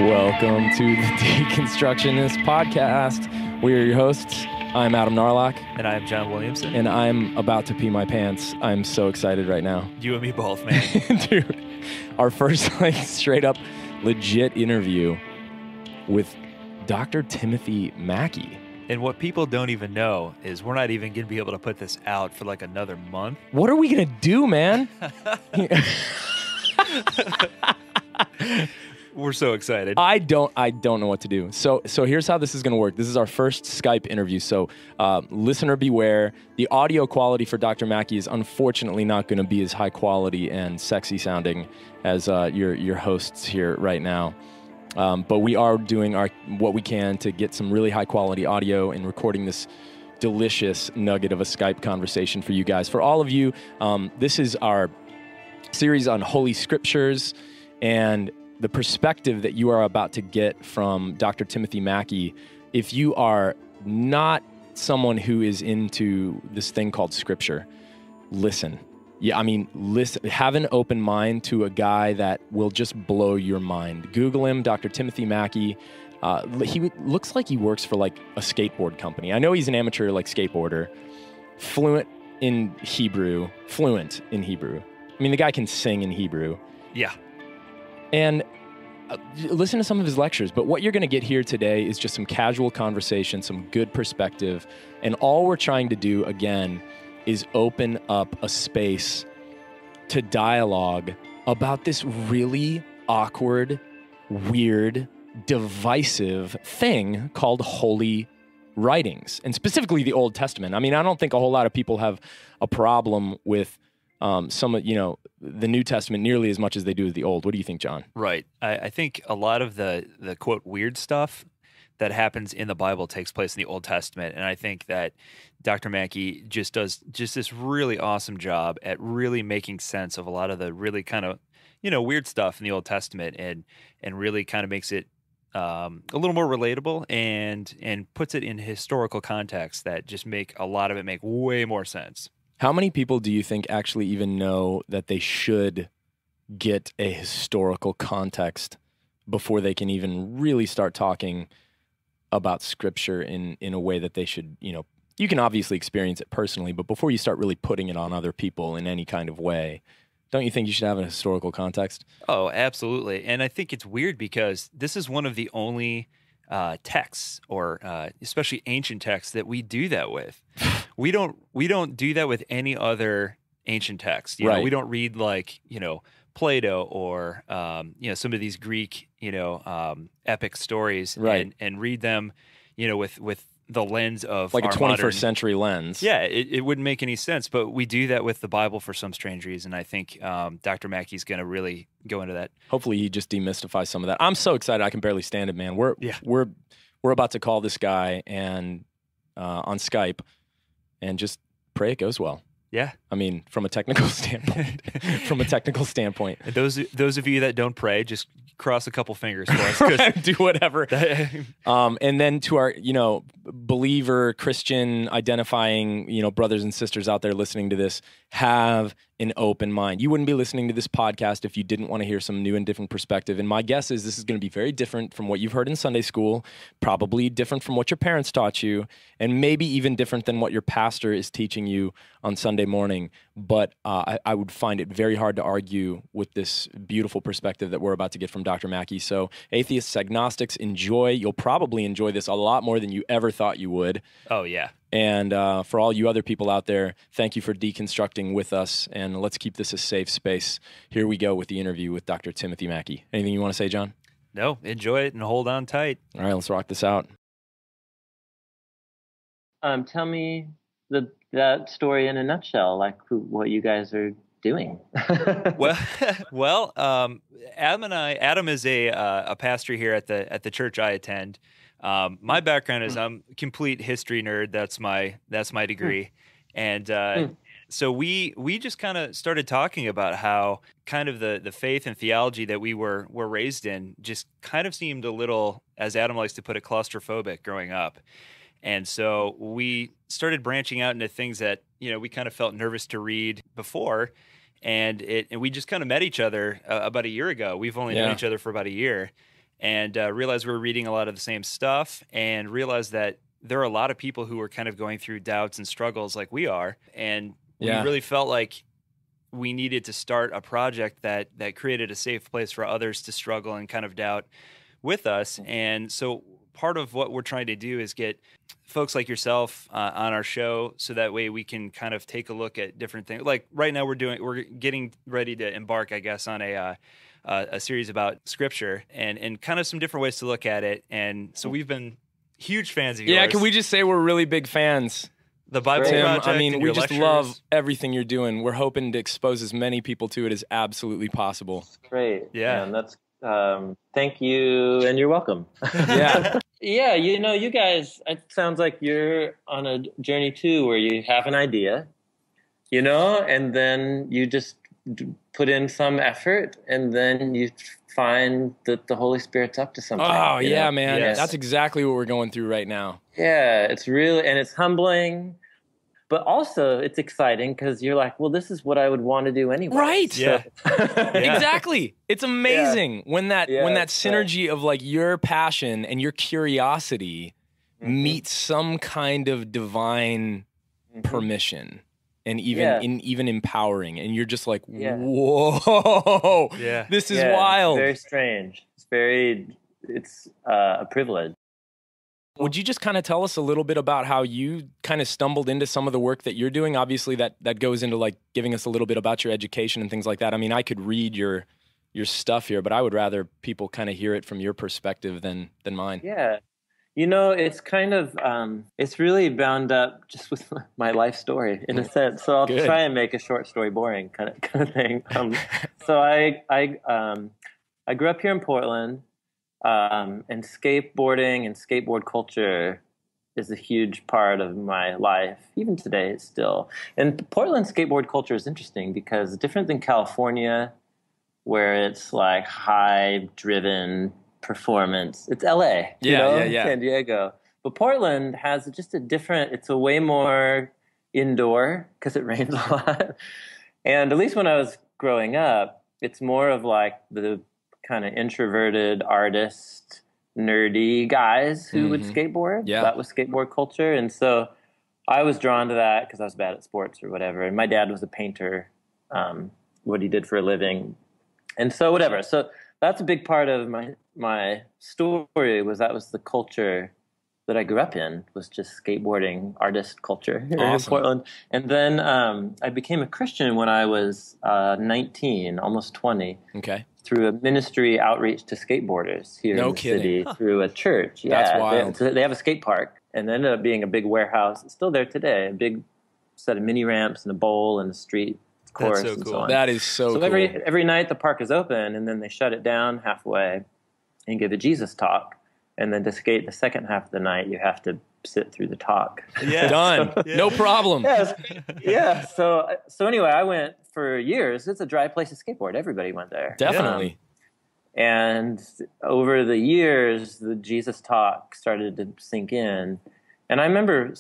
Welcome to the Deconstructionist podcast. We are your hosts. I'm Adam Narloch. And I'm John Williamson. And I'm about to pee my pants. I'm so excited right now. You and me both, man. Dude, our first straight up legit interview with Dr. Timothy Mackie. And what people don't even know is we're not even going to be able to put this out for like another month. What are we going to do, man? We're so excited. I don't know what to do. So here's how this is going to work. This is our first Skype interview. So listener beware. The audio quality for Dr. Mackie is unfortunately not going to be as high quality and sexy sounding as your hosts here right now. But we are doing what we can to get some really high quality audio and recording this delicious nugget of a Skype conversation for you guys. For all of you, this is our series on Holy Scriptures, and the perspective that you are about to get from Dr. Timothy Mackie, if you are not someone who is into this thing called Scripture, listen. Yeah, I mean, listen. Have an open mind to a guy that will just blow your mind. Google him, Dr. Timothy Mackie. He looks like he works for like a skateboard company. I know he's an amateur like skateboarder, fluent in Hebrew. I mean, the guy can sing in Hebrew. Yeah. And listen to some of his lectures. But what you're going to get here today is just some casual conversation, some good perspective. And all we're trying to do, again, is open up a space to dialogue about this really awkward, weird, divisive thing called holy writings, and specifically the Old Testament. I mean, I don't think a whole lot of people have a problem with some of, the New Testament nearly as much as they do with the Old. What do you think, John? Right. I think a lot of the quote weird stuff that happens in the Bible takes place in the Old Testament, and I think that Dr. Mackie just does this really awesome job at really making sense of a lot of the really kind of weird stuff in the Old Testament, and really kind of makes it a little more relatable and puts it in historical context that just make a lot of it make way more sense. How many people do you think actually even know that they should get a historical context before they can even really start talking about Scripture in a way that they should, you can obviously experience it personally, but before you start really putting it on other people in any kind of way, don't you think you should have a historical context? Oh, absolutely. And I think it's weird because this is one of the only texts, or especially ancient texts, that we do that with. We don't do that with any other ancient text. Right. We don't read like Plato or some of these Greek epic stories, right, and read them with the lens of like our a 21st modern century lens. Yeah, it wouldn't make any sense, but we do that with the Bible for some strange reason. I think Dr. Mackie's going to really go into that. Hopefully he just demystifies some of that. I'm so excited I can barely stand it, man. We're about to call this guy and on Skype and just pray it goes well. Yeah. I mean, from a technical standpoint. And those of you that don't pray, just cross a couple fingers for us. Do whatever. And then to our, believer, Christian identifying, brothers and sisters out there listening to this, have an open mind. You wouldn't be listening to this podcast if you didn't want to hear some new and different perspective. And my guess is this is going to be very different from what you've heard in Sunday school, probably different from what your parents taught you, and maybe even different than what your pastor is teaching you on Sunday morning. But I would find it very hard to argue with this beautiful perspective that we're about to get from Dr. Mackie. So atheists, agnostics, enjoy. You'll probably enjoy this a lot more than you ever thought you would. Oh, yeah. And for all you other people out there, thank you for deconstructing with us, and let's keep this a safe space. Here we go with the interview with Dr. Timothy Mackie. Anything you want to say, John? No, enjoy it and hold on tight. All right, let's rock this out. Tell me that story in a nutshell, like what you guys are doing. Well, Adam is a pastor here at the church I attend. My background is I'm a complete history nerd. That's my degree. And so we just kind of started talking about how kind of the faith and theology that we were raised in just kind of seemed a little, as Adam likes to put it, claustrophobic growing up. And so we started branching out into things that, we kind of felt nervous to read before. And we just kind of met each other about a year ago. We've only known each other for about a year. and realized we were reading a lot of the same stuff, and realized that there are a lot of people who are kind of going through doubts and struggles like we are. And we really felt like we needed to start a project that created a safe place for others to struggle and kind of doubt with us. And so part of what we're trying to do is get folks like yourself on our show, so that way we can kind of take a look at different things. Like right now we're getting ready to embark, I guess, on a series about scripture and kind of some different ways to look at it. And so we've been huge fans of yours. Yeah, can we just say we're really big fans? The Bible Tim, Project. I mean, and we your just lectures. love everything you're doing. We're hoping to expose as many people to it as absolutely possible. Great. Yeah. And that's thank you, and you're welcome. Yeah. Yeah, you guys, it sounds like you're on a journey too, where you have an idea, and then you just put in some effort, and then you find that the Holy Spirit's up to something. Oh, yeah, man. Yes. That's exactly what we're going through right now. Yeah, it's really, and it's humbling, but also it's exciting because you're like, well, this is what I would want to do anyway. Right. Yeah. Exactly. It's amazing when that it's synergy of like your passion and your curiosity meets some kind of divine permission and even empowering, and you're just like, whoa, this is wild. It's very strange. It's a privilege. Would you just kind of tell us a little bit about how you kind of stumbled into some of the work that you're doing? Obviously, that goes into like giving us a little bit about your education and things like that. I mean, I could read your stuff here, but I would rather people kind of hear it from your perspective than mine. Yeah. It's kind of, it's really bound up just with my life story in a sense. So I'll try and make a short story boring kind of thing. So I grew up here in Portland. And skateboarding and skateboard culture is a huge part of my life, even today still. And Portland skateboard culture is interesting because it's different than California, where it's like high-driven performance. It's LA, San Diego. But Portland has just it's a way more indoor because it rains a lot. And at least when I was growing up, it's more of like the kind of introverted artist, nerdy guys who would skateboard. Yeah. That was skateboard culture. And so I was drawn to that because I was bad at sports or whatever. And my dad was a painter, what he did for a living. And so whatever. So that's a big part of my story was that was the culture that I grew up in, was just skateboarding artist culture here in Portland. And then I became a Christian when I was 19, almost 20. Okay. Through a ministry outreach to skateboarders here in the city, through a church. Yeah, that's wild. They have a skate park, and it ended up being a big warehouse. It's still there today, a big set of mini ramps and a bowl and a street course. That's so and cool. so on. That is so cool. Every night the park is open, and then they shut it down halfway and give a Jesus talk. And then to skate the second half of the night, you have to sit through the talk. Yeah. Done. No problem. Yeah. So anyway, I went for years. It's a dry place to skateboard. Everybody went there. Definitely. And over the years, the Jesus talk started to sink in. And I remember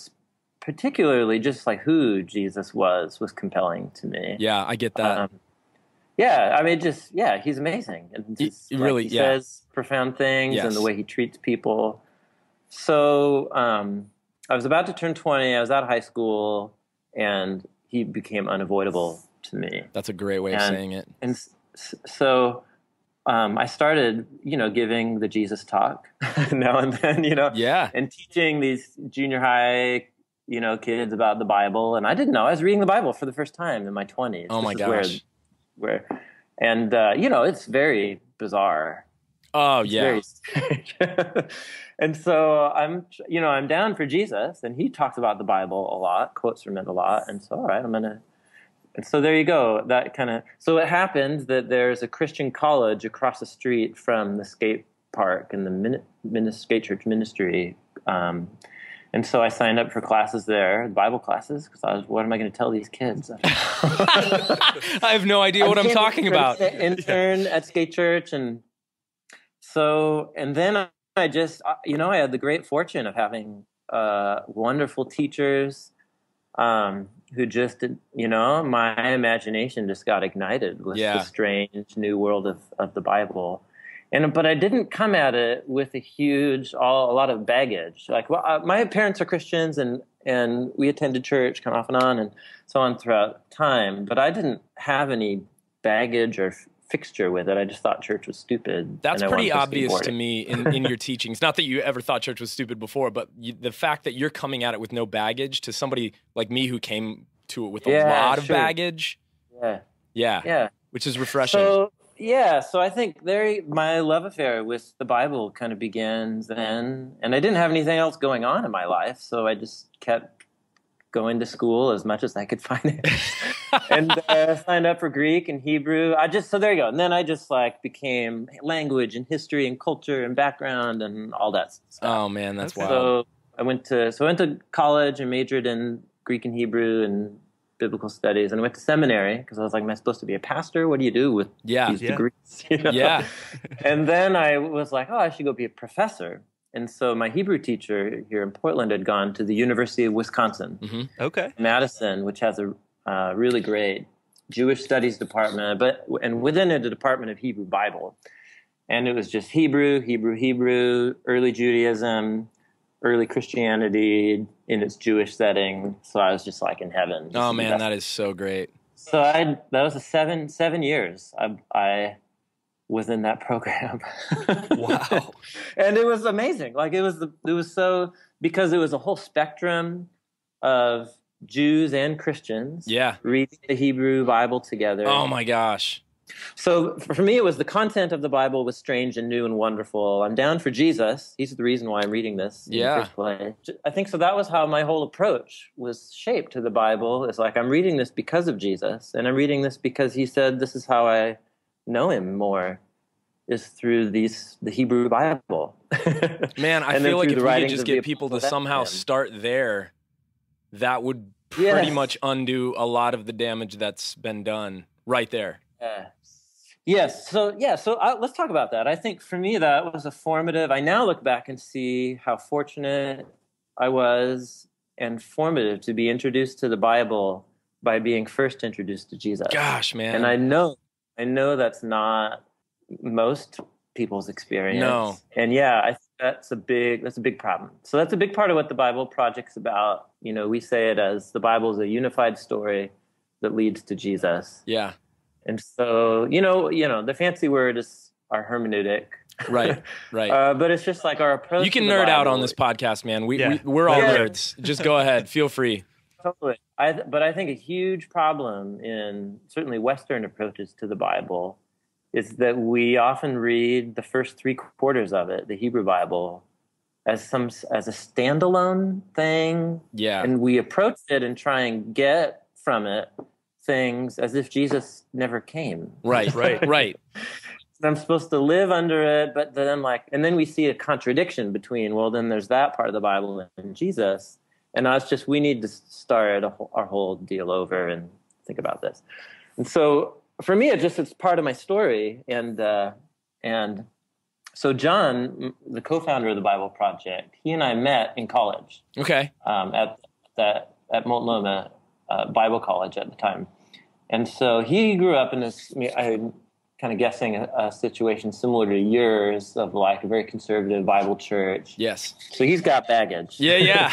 particularly just like who Jesus was compelling to me. Yeah, I get that. I mean, he's amazing. And just, he says profound things and the way he treats people. So I was about to turn 20. I was out of high school, and he became unavoidable to me. That's a great way of saying it. And so I started, giving the Jesus talk now and then, and teaching these junior high, kids about the Bible. And I didn't know. I was reading the Bible for the first time in my 20s. Oh, my gosh. It's very bizarre. Oh, It's yeah. very strange. And so I'm down for Jesus, and he talks about the Bible a lot, quotes from it a lot. And so, all right, and so there you go. So it happened that there's a Christian college across the street from the skate park and the skate church ministry. And so I signed up for classes there, Bible classes, because what am I going to tell these kids? I have no idea what I'm talking about. Intern at skate church, and then I just, I had the great fortune of having wonderful teachers who just, my imagination just got ignited with the strange new world of the Bible. But I didn't come at it with a lot of baggage. Like, well, my parents are Christians, and we attended church kind of off and on and so on throughout time. But I didn't have any baggage or fixture with it. I just thought church was stupid. That's pretty obvious to me in your teachings. Not that you ever thought church was stupid before, but the fact that you're coming at it with no baggage to somebody like me who came to it with a lot of baggage. Yeah. Which is refreshing. So I think my love affair with the Bible kind of begins then, and I didn't have anything else going on in my life, so I just kept going to school as much as I could find it, and signed up for Greek and Hebrew. So there you go. And then I just became language and history and culture and background and all that stuff. Oh man, that's wild. So I went to college and majored in Greek and Hebrew and biblical studies, and I went to seminary because I was like, am I supposed to be a pastor? What do you do with these degrees? Yeah. And then I was like, I should go be a professor. And so my Hebrew teacher here in Portland had gone to the University of Wisconsin, Madison, which has a really great Jewish studies department, and within it, a department of Hebrew Bible. And it was just Hebrew, early Judaism, early Christianity in its Jewish setting. So I was just in heaven. Oh man, that is so great. So that was 7 years I was in that program. Wow. And it was amazing. It was so, because it was a whole spectrum of Jews and Christians reading the Hebrew Bible together. Oh my gosh. So for me, it was the content of the Bible was strange and new and wonderful. I'm down for Jesus. He's the reason why I'm reading this in the first place. I think so. That was how my whole approach was shaped to the Bible. It's I'm reading this because of Jesus, and I'm reading this because he said this is how I know him more, is through the Hebrew Bible. Man, I feel like if we could just get people to somehow start there, that would pretty much undo a lot of the damage that's been done right there. Yes. So let's talk about that. I think for me that was a formative. I now look back and see how fortunate I was and formative to be introduced to the Bible by being first introduced to Jesus. Gosh, man. And I know that's not most people's experience. No. And I think that's a big problem. So that's a big part of what the Bible Project's about. We say it as the Bible is a unified story that leads to Jesus. Yeah. And so, the fancy word is our hermeneutic. Right. But it's just our approach. You can nerd out on this podcast, man. We're all nerds. Just go ahead. Feel free. Totally. But I think a huge problem in certainly Western approaches to the Bible is that we often read the first 3/4 of it, the Hebrew Bible, as a standalone thing. Yeah. And we approach it and try and get from it things as if Jesus never came. Right. I'm supposed to live under it, but then and then we see a contradiction between, well, then there's that part of the Bible and Jesus. And now it's just, we need to start our whole deal over and think about this. And so for me, it's part of my story. And so John, the co-founder of the Bible Project, he and I met in college. Okay. At Multnomah Bible College at the time. And so he grew up in this, I'm kind of guessing a situation similar to yours of a very conservative Bible church. Yes. So he's got baggage. Yeah.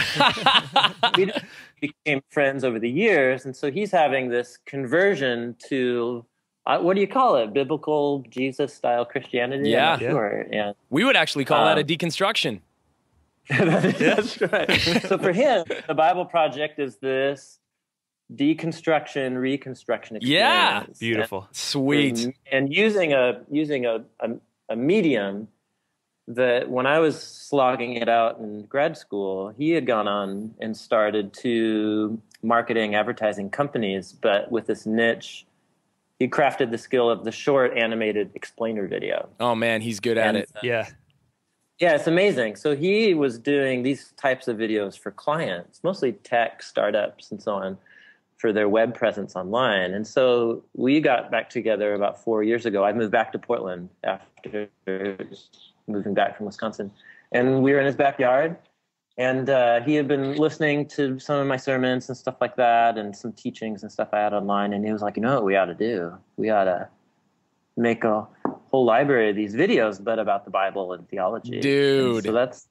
We became friends over the years. And so he's having this conversion to, what do you call it? Biblical Jesus-style Christianity? Yeah. Sure. And we would actually call that a deconstruction. That's right. So for him, the Bible Project is this deconstruction, reconstruction experience. Yeah, beautiful, sweet, and using a medium that when I was slogging it out in grad school, he had gone on and started to marketing, advertising companies, but with this niche. He crafted the skill of the short animated explainer video. Oh man, he's good at it. Yeah, it's amazing. So he was doing these types of videos for clients, mostly tech startups and so on, for their web presence online. And so we got back together about 4 years ago. I moved back to Portland after moving back from Wisconsin. And we were in his backyard. And he had been listening to some of my sermons and stuff like that and some teachings and stuff I had online. And he was like, what we ought to do? We ought to make a whole library of these videos, but about the Bible and theology. Dude. And so that's,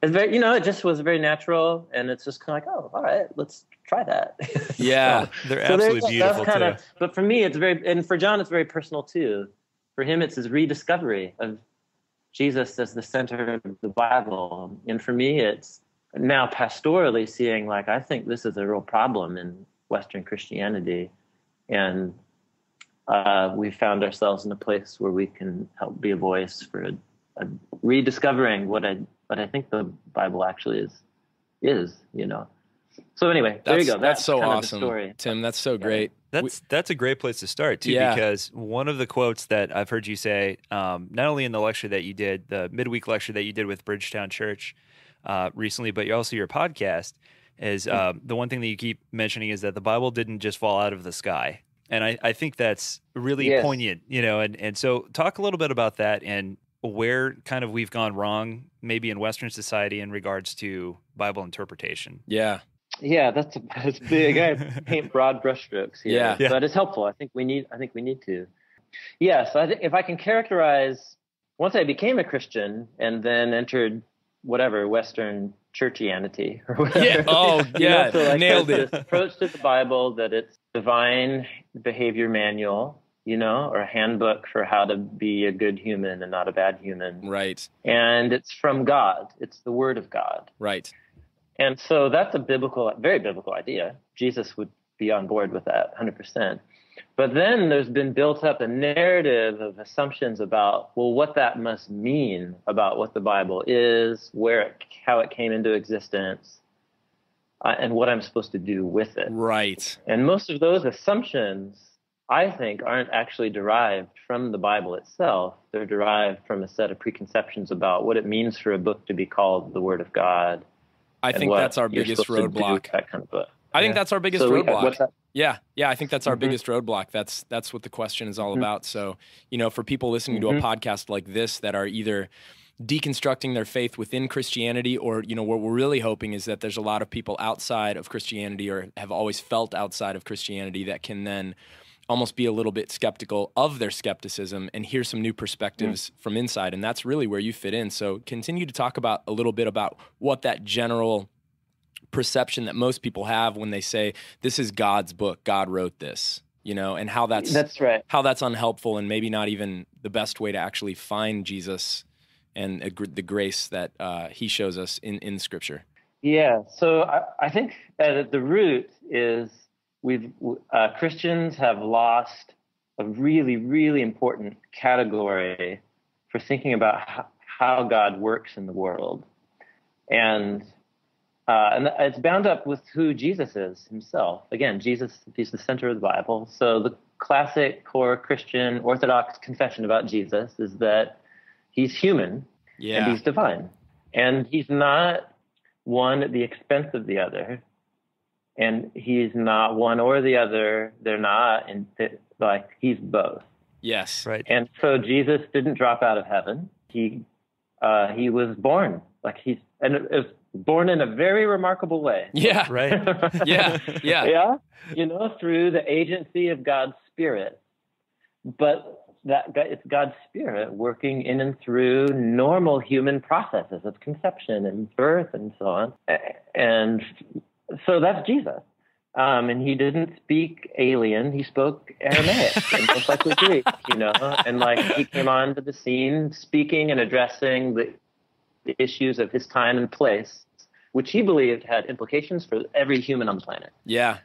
it's very, it just was very natural, and it's just kind of like, oh, all right, let's try that. Yeah. They're absolutely beautiful too. But for me, it's very, and for John, it's very personal too. For him, it's his rediscovery of Jesus as the center of the Bible. And for me, it's now pastorally seeing, like, I think this is a real problem in Western Christianity. And we found ourselves in a place where we can help be a voice for a rediscovering what I think the Bible actually is. So anyway, there you go. That's so kind awesome, of the story. Tim. That's so great. That's a great place to start too, because one of the quotes that I've heard you say, not only in the lecture that you did, the midweek lecture that you did with Bridgetown Church recently, but also your podcast, is the one thing that you keep mentioning is that the Bible didn't just fall out of the sky. And I think that's really poignant, and so talk a little bit about that and where kind of we've gone wrong maybe in Western society in regards to Bible interpretation. Yeah, that's big. I paint broad brushstrokes here, but it's helpful. I think we need to. Yeah, so I think if I can characterize, once I became a Christian and then entered whatever Western churchianity or whatever. Nailed it. This approach to the Bible that it's divine behavior manual, or a handbook for how to be a good human and not a bad human. Right. And it's from God. It's the Word of God. Right. And so that's a very biblical idea. Jesus would be on board with that 100%. But then there's been built up a narrative of assumptions about, well, what that must mean about what the Bible is, how it came into existence, and what I'm supposed to do with it. Right. And most of those assumptions, I think, aren't actually derived from the Bible itself. They're derived from a set of preconceptions about what it means for a book to be called the Word of God. I think that's our biggest roadblock. That kind of book. I think that's our biggest roadblock. What's that? Yeah, I think that's our biggest roadblock. That's what the question is all about. So, for people listening to a podcast like this that are either deconstructing their faith within Christianity, or, what we're really hoping is that there's a lot of people outside of Christianity or have always felt outside of Christianity that can then almost be a little bit skeptical of their skepticism and hear some new perspectives from inside. And that's really where you fit in. So continue to talk about a little bit about what that general perception that most people have when they say, this is God's book, God wrote this, and how that's right. How that's unhelpful and maybe not even the best way to actually find Jesus and the grace that he shows us in Scripture. Yeah, so I think at the root is Christians have lost a really, really important category for thinking about how God works in the world. And it's bound up with who Jesus is himself. Again, Jesus, he's the center of the Bible. So the classic core Christian Orthodox confession about Jesus is that he's human and he's divine. And he's not one at the expense of the other. And he's not one or the other. They're not, he's both. Yes. Right. And so Jesus didn't drop out of heaven. He was born. It was born in a very remarkable way. Yeah. Right. Yeah. Yeah. Through the agency of God's Spirit. But it's God's Spirit working in and through normal human processes of conception and birth and so on. And so that's Jesus. And he didn't speak alien. He spoke Aramaic, just like the Greek, and he came onto the scene speaking and addressing the issues of his time and place, which he believed had implications for every human on the planet. Yeah.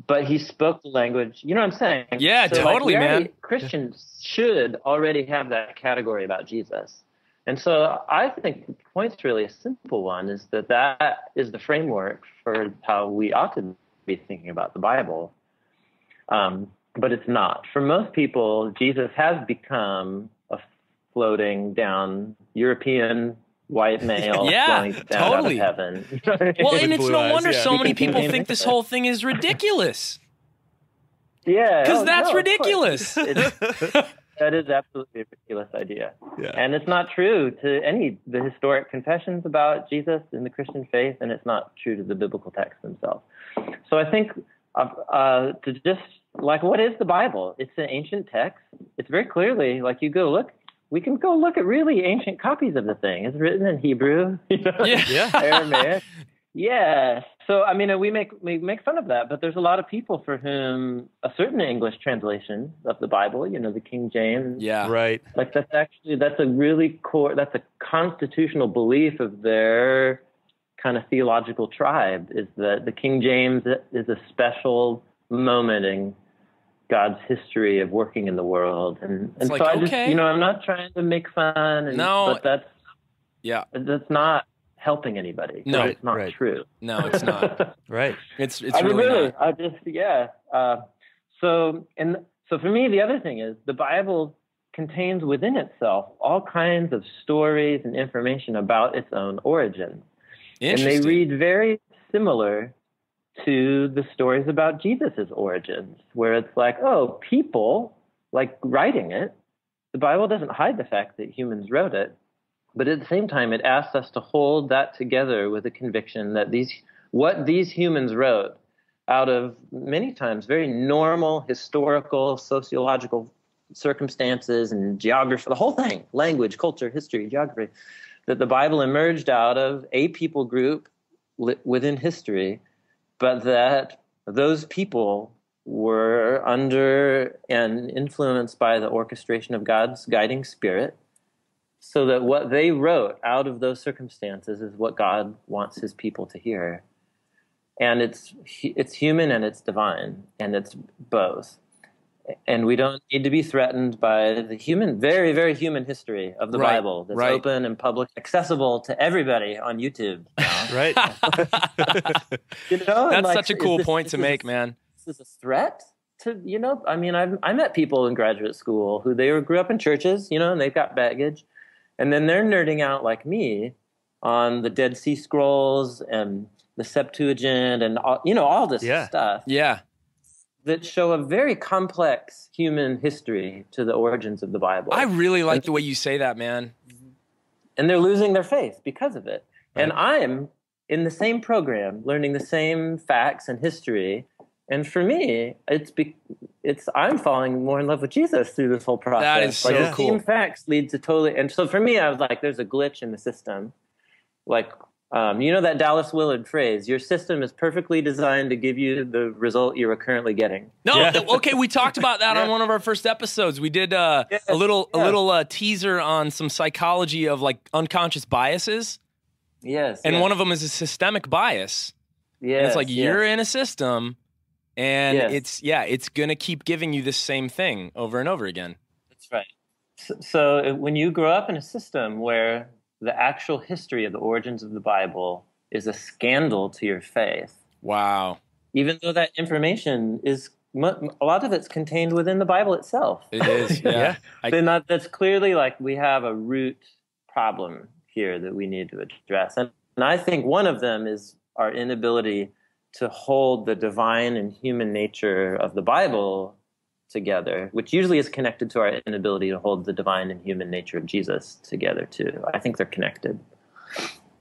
But he spoke the language. You know what I'm saying? Yeah, so totally, man. Christians should already have that category about Jesus. And so I think the point's really a simple one, is that is the framework for how we ought to be thinking about the Bible. But it's not. For most people, Jesus has become a floating down European white male flowing down out of heaven. Well, and it's no wonder so many people think this whole thing is ridiculous. Yeah. Because that's ridiculous. That is absolutely a ridiculous idea. Yeah. And it's not true to the historic confessions about Jesus in the Christian faith, and it's not true to the biblical text themselves. So I think to just like, what is the Bible? It's an ancient text. It's very clearly, like, you go look. We can go look at really ancient copies of the thing. It's written in Hebrew, Aramaic. Yeah. So, I mean, we make fun of that, but there's a lot of people for whom a certain English translation of the Bible, the King James. Yeah. Right. Like, that's a really core, that's a constitutional belief of their kind of theological tribe, is that the King James is a special moment in God's history of working in the world. And so I just, I'm not trying to make fun. But that's not helping anybody. No, it's not true. No, it's not. Right. It's really not. So for me, the other thing is the Bible contains within itself all kinds of stories and information about its own origin. And they read very similar to the stories about Jesus's origins, where it's like, oh, people like writing it. The Bible doesn't hide the fact that humans wrote it, but at the same time, it asks us to hold that together with a conviction that what these humans wrote out of many times very normal historical, sociological circumstances and geography, the whole thing, language, culture, history, geography, that the Bible emerged out of a people group within history, but that those people were under and influenced by the orchestration of God's guiding spirit, so that what they wrote out of those circumstances is what God wants his people to hear. And it's human and it's divine, and it's both. And we don't need to be threatened by the very, very human history of the Bible that's open and public, accessible to everybody on YouTube now. Right. That's such a cool point to make, man. This is a threat to, I mean, I met people in graduate school who grew up in churches, and they've got baggage. And then they're nerding out like me on the Dead Sea Scrolls and the Septuagint and all this stuff. Yeah. That show a very complex human history to the origins of the Bible. I really like the way you say that, man. And they're losing their faith because of it. Right. And I'm in the same program, learning the same facts and history. And for me, I'm falling more in love with Jesus through this whole process. That is so the cool. same facts lead to totally. And so for me, I was like, there's a glitch in the system. Like, that Dallas Willard phrase, your system is perfectly designed to give you the result you are currently getting. No, okay, we talked about that on one of our first episodes. We did a little teaser on some psychology of like unconscious biases. Yes. And one of them is a systemic bias. Yes. And it's like you're in a system and it's going to keep giving you the same thing over and over again. That's right. So when you grow up in a system where the actual history of the origins of the Bible is a scandal to your faith. Wow. Even though that information is, a lot of it's contained within the Bible itself. It is, yeah. That's clearly like we have a root problem here that we need to address. And I think one of them is our inability to hold the divine and human nature of the Bible together, which usually is connected to our inability to hold the divine and human nature of Jesus together too. I think they're connected.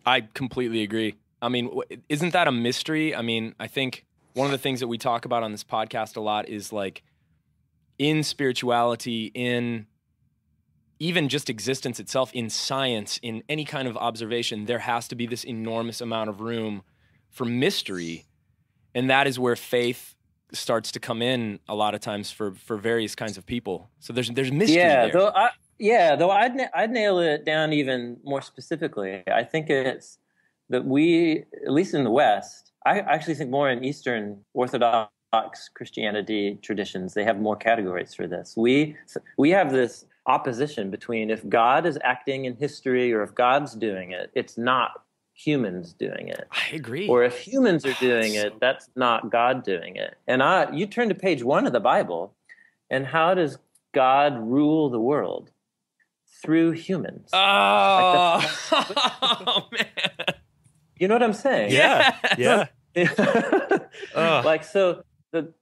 I completely agree. I mean, isn't that a mystery? I mean, I think one of the things that we talk about on this podcast a lot is like in spirituality, in even just existence itself, in science, in any kind of observation, there has to be this enormous amount of room for mystery. And that is where faith starts to come in a lot of times for various kinds of people. So there's mystery there. Though I'd nail it down even more specifically. I think it's that we, at least in the West, I actually think more in Eastern Orthodox Christianity traditions, they have more categories for this. We have this opposition between if God is acting in history or if God's doing it, it's not humans doing it. I agree. Or if humans are doing it, that's not God doing it. And you turn to page 1 of the Bible, and how does God rule the world? Through humans. Oh, oh man. You know what I'm saying? Yeah.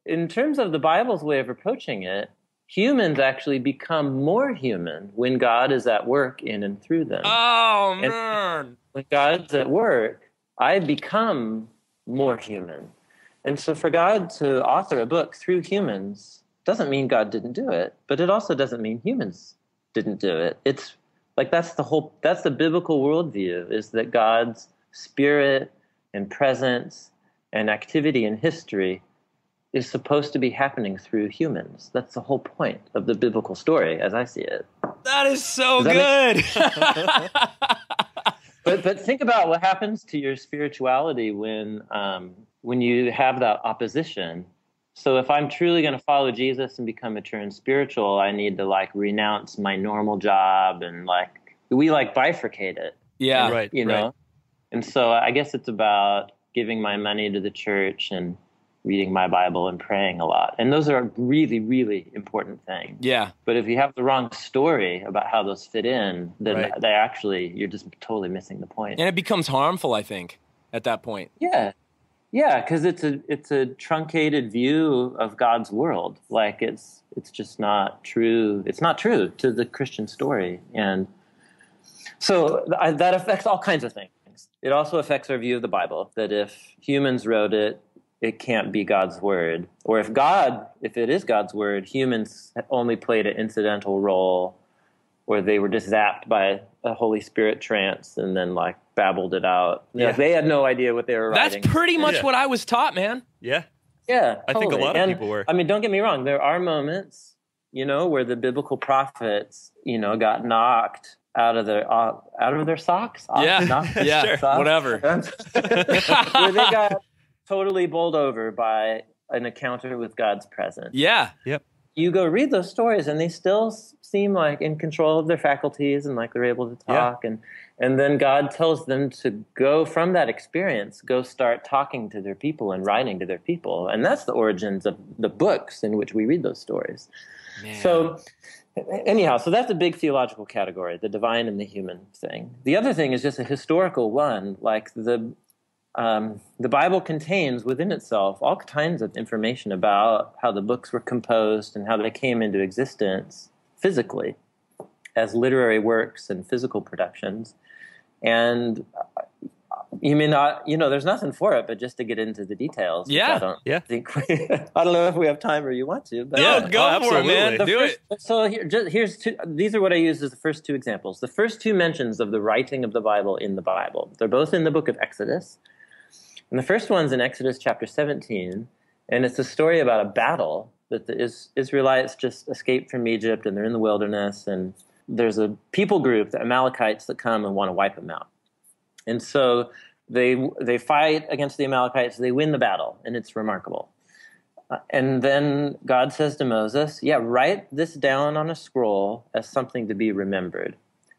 In terms of the Bible's way of approaching it, humans actually become more human when God is at work in and through them. Oh, man. When God's at work, I become more human. And so for God to author a book through humans doesn't mean God didn't do it, but it also doesn't mean humans didn't do it. It's like that's the biblical worldview, is that God's spirit and presence and activity in history is supposed to be happening through humans. That's the whole point of the biblical story, as I see it. That is so good. But think about what happens to your spirituality when you have that opposition. So if I'm truly going to follow Jesus and become mature and spiritual, I need to like renounce my normal job, and we bifurcate it. Yeah, right. You know, and so I guess it's about giving my money to the church and reading my Bible and praying a lot. And those are really, really important things. Yeah. But if you have the wrong story about how those fit in, then you're just totally missing the point. And it becomes harmful, I think, at that point. Yeah. Yeah, because it's a truncated view of God's world. Like it's just not true. It's not true to the Christian story. And so that affects all kinds of things. It also affects our view of the Bible, that if humans wrote it, it can't be God's word. Or if it is God's word, humans only played an incidental role, or they were just zapped by a Holy Spirit trance and then like babbled it out. Yeah. They had no idea what they were writing. That's pretty much what I was taught, man. Yeah. Yeah, I think a lot of people were. I mean, don't get me wrong. There are moments, where the biblical prophets, got knocked out of their socks. Sure. Socks. Whatever. Where they got totally bowled over by an encounter with God's presence. Yeah. Yep. You go read those stories, and they still seem like in control of their faculties and like they're able to talk. Yeah. And then God tells them to go from that experience, go start talking to their people and writing to their people. And that's the origins of the books in which we read those stories. Man. So anyhow, so that's a big theological category, the divine and the human thing. The other thing is just a historical one, like the Bible contains within itself all kinds of information about how the books were composed and how they came into existence physically as literary works and physical productions. And you may not, there's nothing for it, but just to get into the details. Yeah. I don't know if we have time or you want to. But go for it, man. Do it. So here's two. These are what I use as the first two examples. The first two mentions of the writing of the Bible in the Bible. They're both in the book of Exodus. And the first one's in Exodus chapter 17, and it's a story about a battle that the Israelites just escaped from Egypt, and they're in the wilderness, and there's a people group, the Amalekites, that come and want to wipe them out. And so they fight against the Amalekites, they win the battle, and it's remarkable. And then God says to Moses, write this down on a scroll as something to be remembered.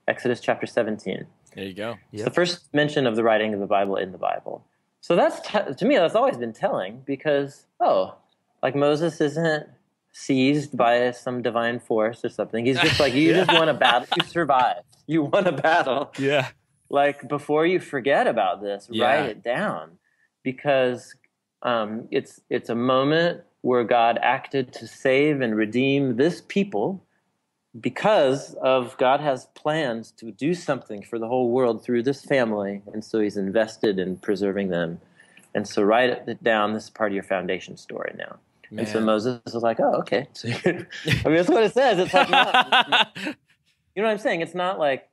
Exodus chapter 17. There you go. It's the first mention of the writing of the Bible in the Bible. So that's, to me, that's always been telling, because, like Moses isn't seized by some divine force or something. He's just like, you just won a battle. You survived. You won a battle. Yeah. Like, before you forget about this, write it down, because it's a moment where God acted to save and redeem this people, because of God has plans to do something for the whole world through this family, and so he's invested in preserving them. And so write it down. This is part of your foundation story now. Man. And so Moses was like, oh, okay. So, that's what it says. It's like, not, you know what I'm saying? It's not like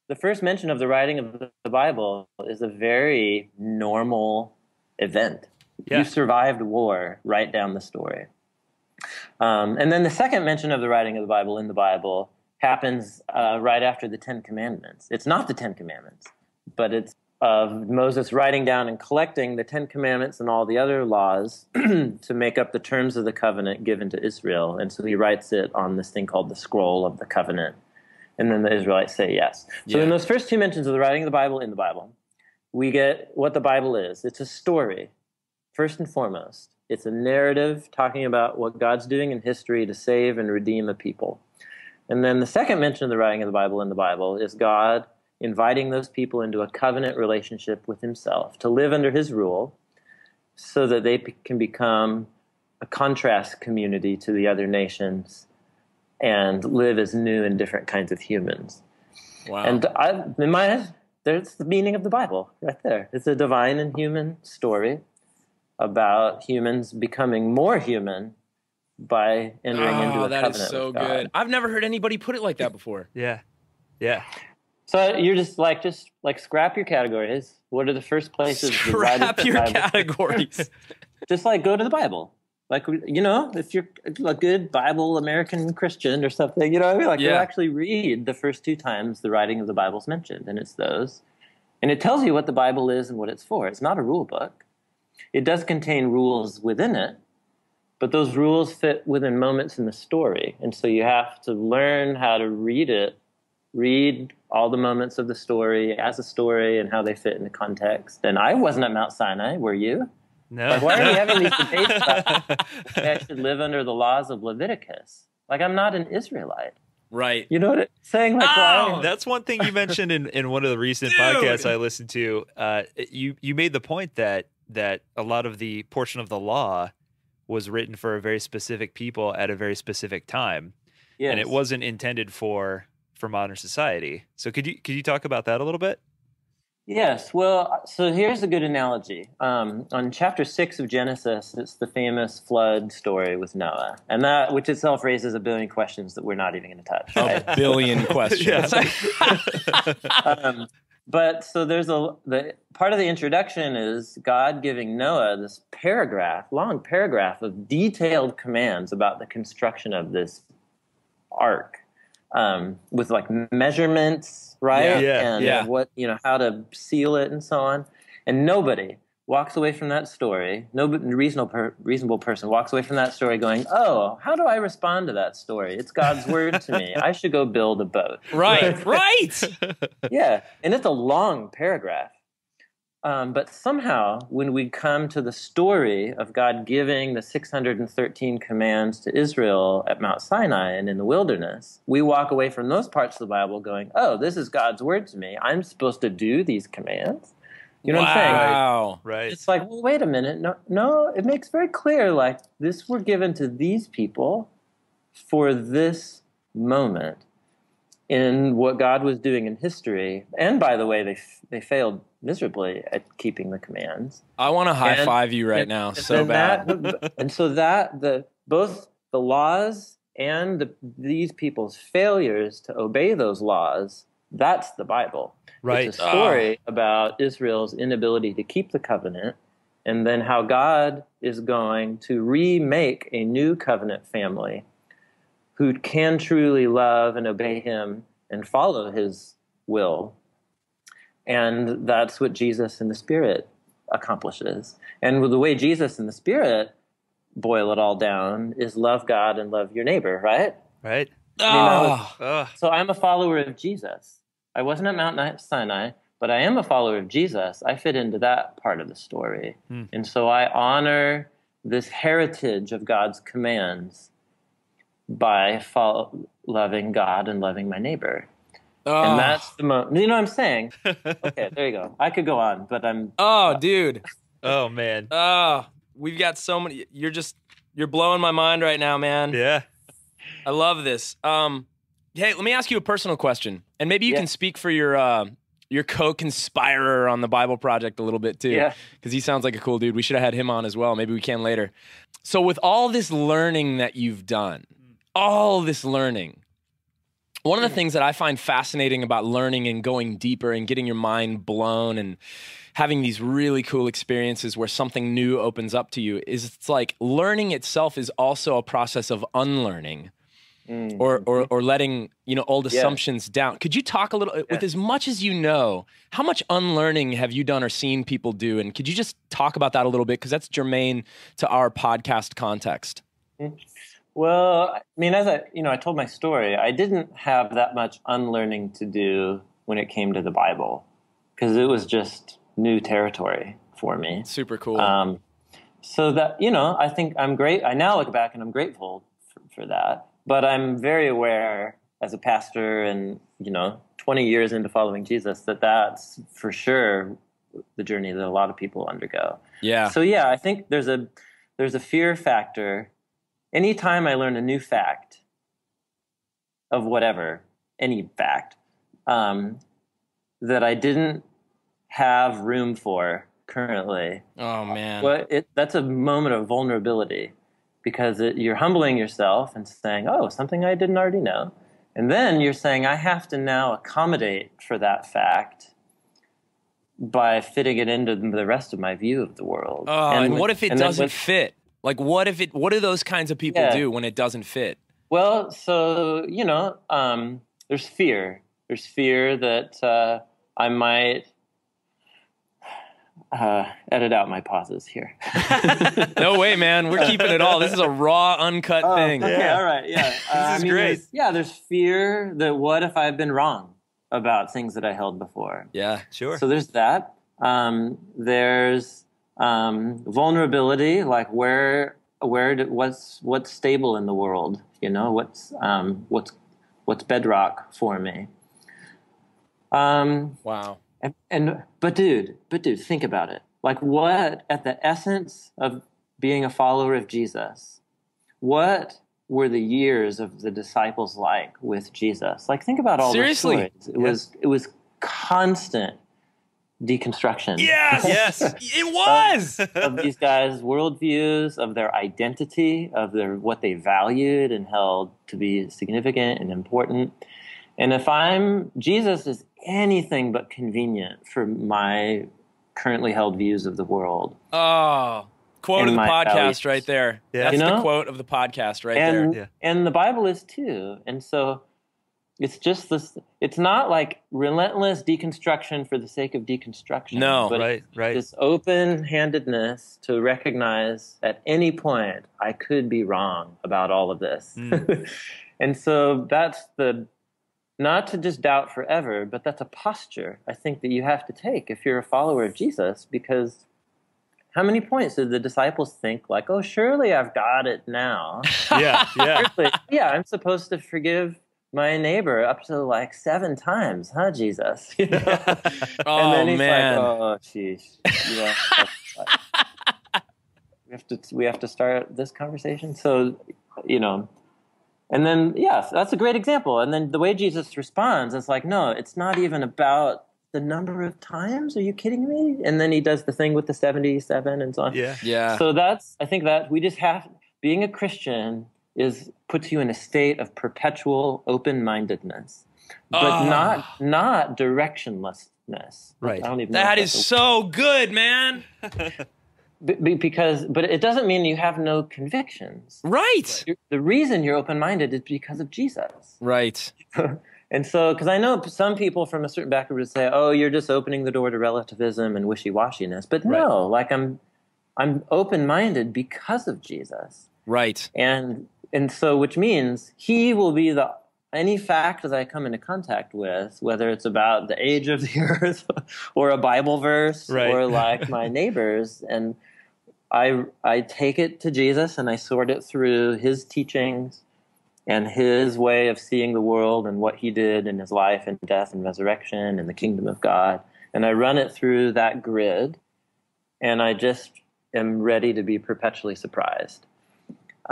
the first mention of the writing of the Bible is a very normal event. Yeah. You survived war, write down the story. And then the second mention of the writing of the Bible in the Bible happens right after the Ten Commandments. It's not the Ten Commandments, but it's of Moses writing down and collecting the Ten Commandments and all the other laws to make up the terms of the covenant given to Israel. And so he writes it on this thing called the Scroll of the Covenant. And then the Israelites say yes. So in those first two mentions of the writing of the Bible in the Bible, we get what the Bible is. It's a story, first and foremost. It's a narrative talking about what God's doing in history to save and redeem a people. And then the second mention of the writing of the Bible in the Bible is God inviting those people into a covenant relationship with himself, to live under his rule so that they can become a contrast community to the other nations and live as new and different kinds of humans. Wow. And in my head, there's the meaning of the Bible right there. It's a divine and human story about humans becoming more human by entering into a that covenant is so with God. good. I've never heard anybody put it like that before. Yeah. So you're just like scrap your categories. What are the first places? Scrap your categories. Just like go to the Bible. Like, if you're a good Bible American Christian or something, you actually read the first 2 times the writing of the Bible's mentioned, and it's those. And it tells you what the Bible is and what it's for. It's not a rule book. It does contain rules within it, but those rules fit within moments in the story. And so you have to learn how to read all the moments of the story as a story and how they fit in the context. And I wasn't at Mount Sinai, were you? No. Like, why are we having these debates about I should live under the laws of Leviticus? Like, I'm not an Israelite. Right. You know what I'm saying? Like, That's one thing you mentioned in one of the recent podcasts I listened to. You made the point that a lot of the portion of the law was written for a very specific people at a very specific time. Yes. And it wasn't intended for modern society. So could you talk about that a little bit? Yes. Well, so here's a good analogy. On chapter 6 of Genesis, it's the famous flood story with Noah, and that, which itself raises a billion questions that we're not even going to touch. Right? A billion questions. But so the part of the introduction is God giving Noah this long paragraph of detailed commands about the construction of this ark, with like measurements, right? And what, how to seal it and so on. And nobody walks away from that story. No reasonable person walks away from that story going, "Oh, how do I respond to that story? It's God's word to me. I should go build a boat." Right. Yeah, and it's a long paragraph. But somehow, when we come to the story of God giving the 613 commands to Israel at Mount Sinai and in the wilderness, we walk away from those parts of the Bible going, "Oh, this is God's word to me. I'm supposed to do these commands." You know what I'm saying? Wow. Right. It's like, well, wait a minute. No, it makes very clear, like, this were given to these people for this moment in what God was doing in history. And by the way, they failed miserably at keeping the commands. I want to high five you right now so bad. Both the laws and these people's failures to obey those laws, that's the Bible. Right. It's a story about Israel's inability to keep the covenant, and then how God is going to remake a new covenant family who can truly love and obey him and follow his will. And that's what Jesus and the Spirit accomplishes. And with the way Jesus and the Spirit boil it all down is love God and love your neighbor, right? Right. So I'm a follower of Jesus. I wasn't at Mount Sinai, but I am a follower of Jesus. I fit into that part of the story. And so I honor this heritage of God's commands by loving God and loving my neighbor. And that's the moment. You know what I'm saying? Okay, there you go. I could go on, but I'm... dude. Oh, man. We've got so many... You're blowing my mind right now, man. Yeah. I love this. Hey, let me ask you a personal question, and maybe you can speak for your co-conspirer on the Bible Project a little bit too, because he sounds like a cool dude. We should have had him on as well. Maybe we can later. So with all this learning that you've done, all this learning, one of the things that I find fascinating about learning and going deeper and getting your mind blown and having these really cool experiences where something new opens up to you is it's like learning itself is also a process of unlearning. Or letting old assumptions down. Could you talk a little with as much as you know? How much unlearning have you done or seen people do? And could you just talk about that a little bit, because that's germane to our podcast context? Well, I mean, as I told my story, I didn't have that much unlearning to do when it came to the Bible, because it was just new territory for me. Super cool. So that I think I'm great. I now look back and I'm grateful for that. But I'm very aware as a pastor and, 20 years into following Jesus, that's for sure the journey that a lot of people undergo. Yeah. So, I think there's a fear factor. Anytime I learn a new fact of whatever, any fact, that I didn't have room for currently. Oh man. Well, that's a moment of vulnerability, because you're humbling yourself and saying, oh, something I didn't already know. And then you're saying, I have to now accommodate for that fact by fitting it into the rest of my view of the world. Oh, and what if it doesn't fit? Like, what do those kinds of people do when it doesn't fit? Well, so, there's fear. There's fear that I might edit out my pauses here. No way, man. We're keeping it all. This is a raw, uncut thing. Okay, all right, yeah. This is great. There's fear that what if I've been wrong about things that I held before? Yeah, sure. So there's that. There's vulnerability, like what's stable in the world? What's bedrock for me? Wow. But dude, think about it. Like, what at the essence of being a follower of Jesus? What were the years of the disciples like with Jesus? Like, think about all those stories. It was constant deconstruction. Yes, it was of these guys' worldviews, of their identity, of what they valued and held to be significant and important. And if Jesus is anything but convenient for my currently held views of the world. Oh, quote of the podcast values. Right there. Yeah. That's the quote of the podcast right there. Yeah. And the Bible is too. And so it's just this, it's not like relentless deconstruction for the sake of deconstruction. No, but right. This open-handedness to recognize at any point I could be wrong about all of this. And so that's not to just doubt forever, but that's a posture I think that you have to take if you're a follower of Jesus, because how many points did the disciples think like, oh, surely I've got it now. Yeah. I'm supposed to forgive my neighbor up to like 7 times, huh, Jesus? Oh, and then he's man. like, oh, geez. Yeah, we have to start this conversation. So, and then, that's a great example. And then the way Jesus responds is like, no, it's not even about the number of times. Are you kidding me? And then he does the thing with the 77 and so on. Yeah. So I think that we just being a Christian puts you in a state of perpetual open-mindedness, but not directionlessness. Right. I don't even know that is so good, man. But it doesn't mean you have no convictions. Right. The reason you're open-minded is because of Jesus. Right. And so, because I know some people from a certain background would say, oh, you're just opening the door to relativism and wishy-washiness. But no, like I'm open-minded because of Jesus. Right. And so, which means he will be any fact that I come into contact with, whether it's about the age of the earth or a Bible verse or like my neighbors, and I take it to Jesus and I sort it through his teachings and his way of seeing the world and what he did in his life and death and resurrection and the kingdom of God. And I run it through that grid, and I just am ready to be perpetually surprised.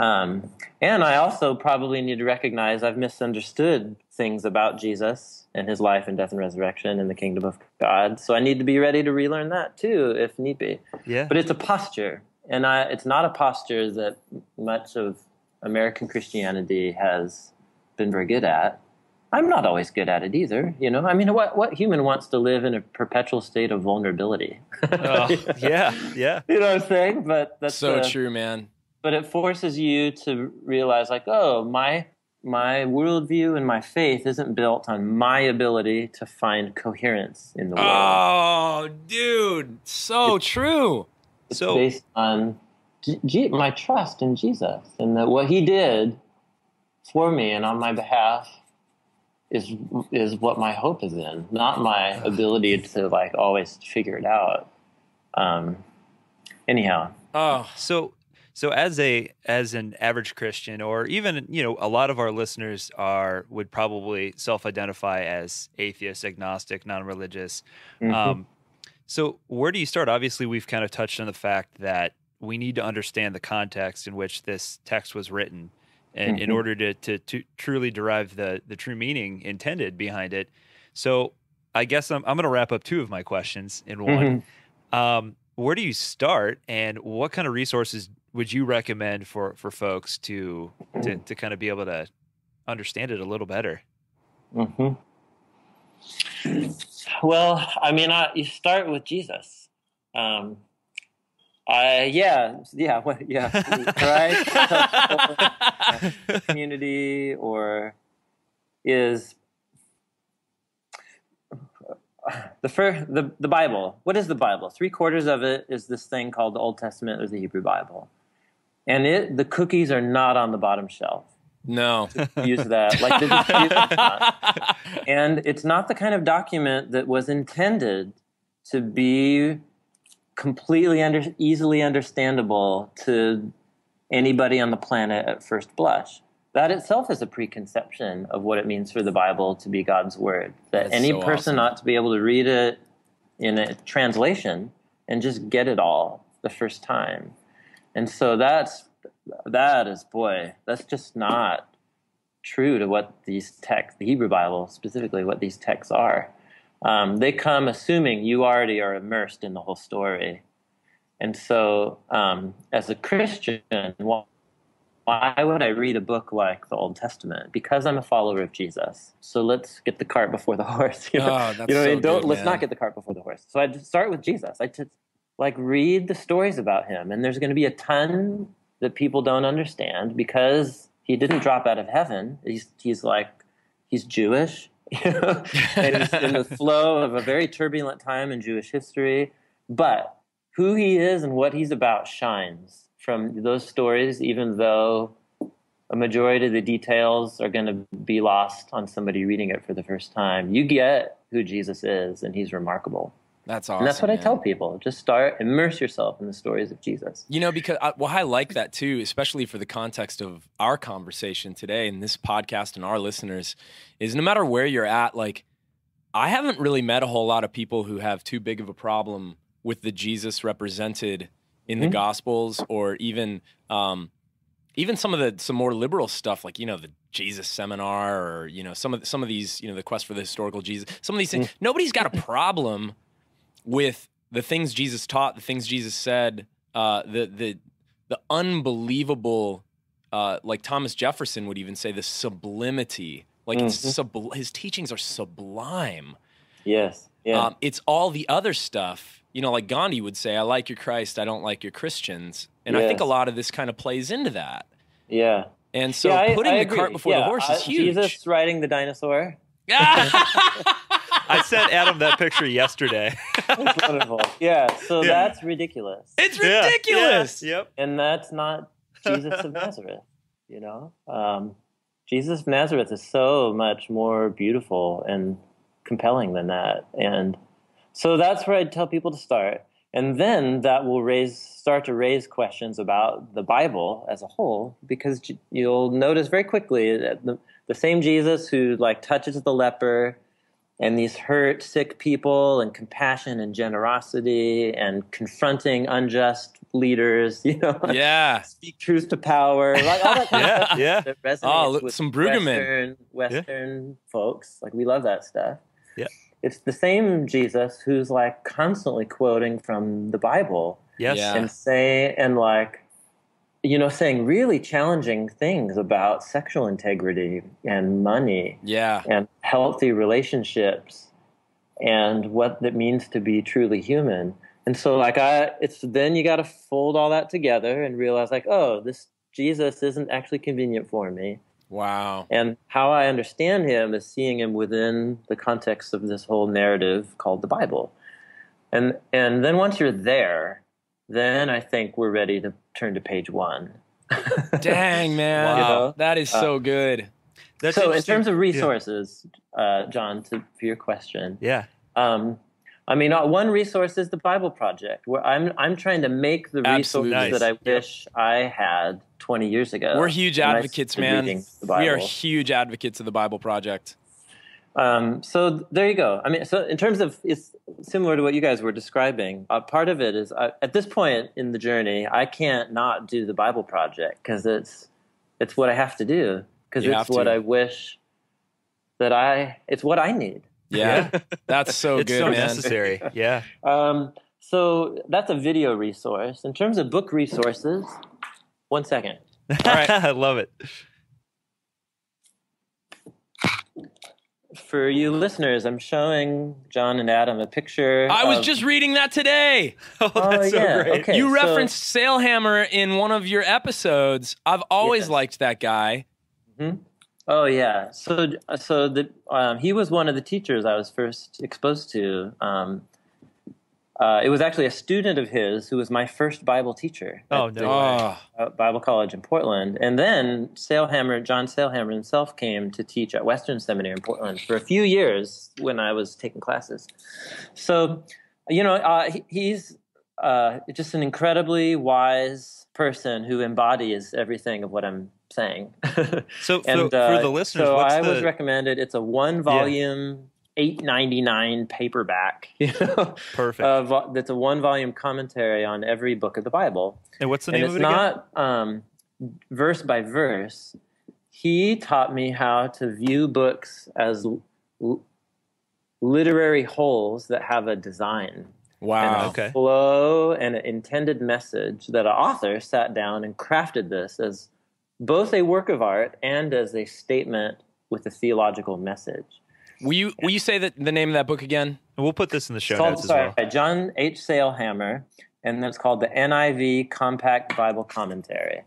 And I also probably need to recognize I've misunderstood things about Jesus and his life and death and resurrection and the kingdom of God. So I need to be ready to relearn that too, if need be. Yeah. But it's a posture, and it's not a posture that much of American Christianity has been very good at. I'm not always good at it either, I mean, what human wants to live in a perpetual state of vulnerability? Yeah. You know what I'm saying? But that's so true, man. But it forces you to realize, like, oh, my worldview and my faith isn't built on my ability to find coherence in the world. Oh, dude, it's true. It's based on my trust in Jesus, and that what he did for me and on my behalf is what my hope is in, not my ability to like always figure it out. Anyhow. Oh, So as an average Christian, or even, a lot of our listeners would probably self-identify as atheist, agnostic, non-religious. Mm-hmm. So where do you start? Obviously, we've kind of touched on the fact that we need to understand the context in which this text was written, and in order to truly derive the true meaning intended behind it. So I guess I'm going to wrap up 2 of my questions in one. where do you start, and what kind of resources would you recommend for folks to kind of be able to understand it a little better? Mm-hmm. Well, I mean, you start with Jesus. Right? Community, or is the Bible. What is the Bible? 3/4 of it is this thing called the Old Testament or the Hebrew Bible, and the cookies are not on the bottom shelf. No. Use that. Like, and it's not the kind of document that was intended to be completely easily understandable to anybody on the planet at first blush. That itself is a preconception of what it means for the Bible to be God's word. That That's any so person awesome. ought to be able to read it in a translation and just get it all the first time. And so that's just not true to what these texts, the Hebrew Bible specifically, what these texts are. They come assuming you already are immersed in the whole story. And so as a Christian, why would I read a book like the Old Testament? Because I'm a follower of Jesus. So let's get the cart before the horse. Let's not get the cart before the horse. So I just start with Jesus. I just read the stories about him, and there's going to be a ton that people don't understand because he didn't drop out of heaven. He's Jewish, and he's in the flow of a very turbulent time in Jewish history. But who he is and what he's about shines from those stories, even though a majority of the details are going to be lost on somebody reading it for the first time. You get who Jesus is, and he's remarkable. That's awesome. And that's what I tell people. Just immerse yourself in the stories of Jesus. Because I like that too, especially for the context of our conversation today and this podcast and our listeners, is no matter where you're at, I haven't really met a whole lot of people who have too big of a problem with the Jesus represented in the Gospels, or even some more liberal stuff, like the Jesus Seminar, or some of these the Quest for the Historical Jesus. Some of these things, nobody's got a problem with the things Jesus taught, the things Jesus said, the unbelievable, like Thomas Jefferson would even say, the sublimity. His teachings are sublime. Yes. Yeah. It's all the other stuff. Like Gandhi would say, I like your Christ, I don't like your Christians. And I think a lot of this kind of plays into that. Yeah. And so putting the cart before the horse is huge. Jesus riding the dinosaur. I sent Adam that picture yesterday. That's wonderful. Yeah, so that's ridiculous. It's ridiculous. Yeah. Yep. And that's not Jesus of Nazareth, Jesus of Nazareth is so much more beautiful and compelling than that. And so that's where I'd tell people to start. And then that will start to raise questions about the Bible as a whole, because you'll notice very quickly that the same Jesus who touches the leper and these hurt, sick people, and compassion and generosity and confronting unjust leaders, speak truth to power, all that kind of stuff that resonates with some Brueggemann. Western folks. We love that stuff. Yeah. It's the same Jesus who's constantly quoting from the Bible. Yes. Yeah. And saying really challenging things about sexual integrity and money. Yeah. And healthy relationships and what it means to be truly human. And so then you got to fold all that together and realize this Jesus isn't actually convenient for me. Wow. And how I understand him is seeing him within the context of this whole narrative called the Bible. And then once you're there, then I think we're ready to turn to page 1. Dang, man. Wow. That is so good. That's so in terms of resources, John, for your question. Yeah. One resource is the Bible Project, where I'm trying to make the resources that I wish I had 20 years ago. We're huge advocates, man. We are huge advocates of the Bible Project. So there you go. So in terms of, it's similar to what you guys were describing. Part of it is, at this point in the journey, I can't not do the Bible Project because it's what I have to do, because it's what I wish it's what I need. Yeah, that's so it's good, so man. necessary. Yeah. So that's a video resource. In terms of book resources, 1 second. All right. I love it. For you listeners, I'm showing John and Adam a picture. I was just reading that today. Oh, that's so great. Okay, You referenced Sailhammer in one of your episodes. I've always liked that guy. Mm-hmm. Oh yeah. He was one of the teachers I was first exposed to. It was actually a student of his who was my first Bible teacher at Bible College in Portland. And then John Sailhammer himself came to teach at Western Seminary in Portland for a few years when I was taking classes. So, he's just an incredibly wise person who embodies everything of what I'm saying. So for the listeners, I was recommended. It's a 1-volume, $8.99 paperback. Perfect. That's a 1-volume commentary on every book of the Bible. And what's the name of it again? It's not verse by verse. He taught me how to view books as literary wholes that have a design. Wow. And a flow and an intended message that an author sat down and crafted this as both a work of art and as a statement with a theological message. Will you say the name of that book again? We'll put this in the show notes as well. John H. Sailhammer, and it's called the NIV Compact Bible Commentary.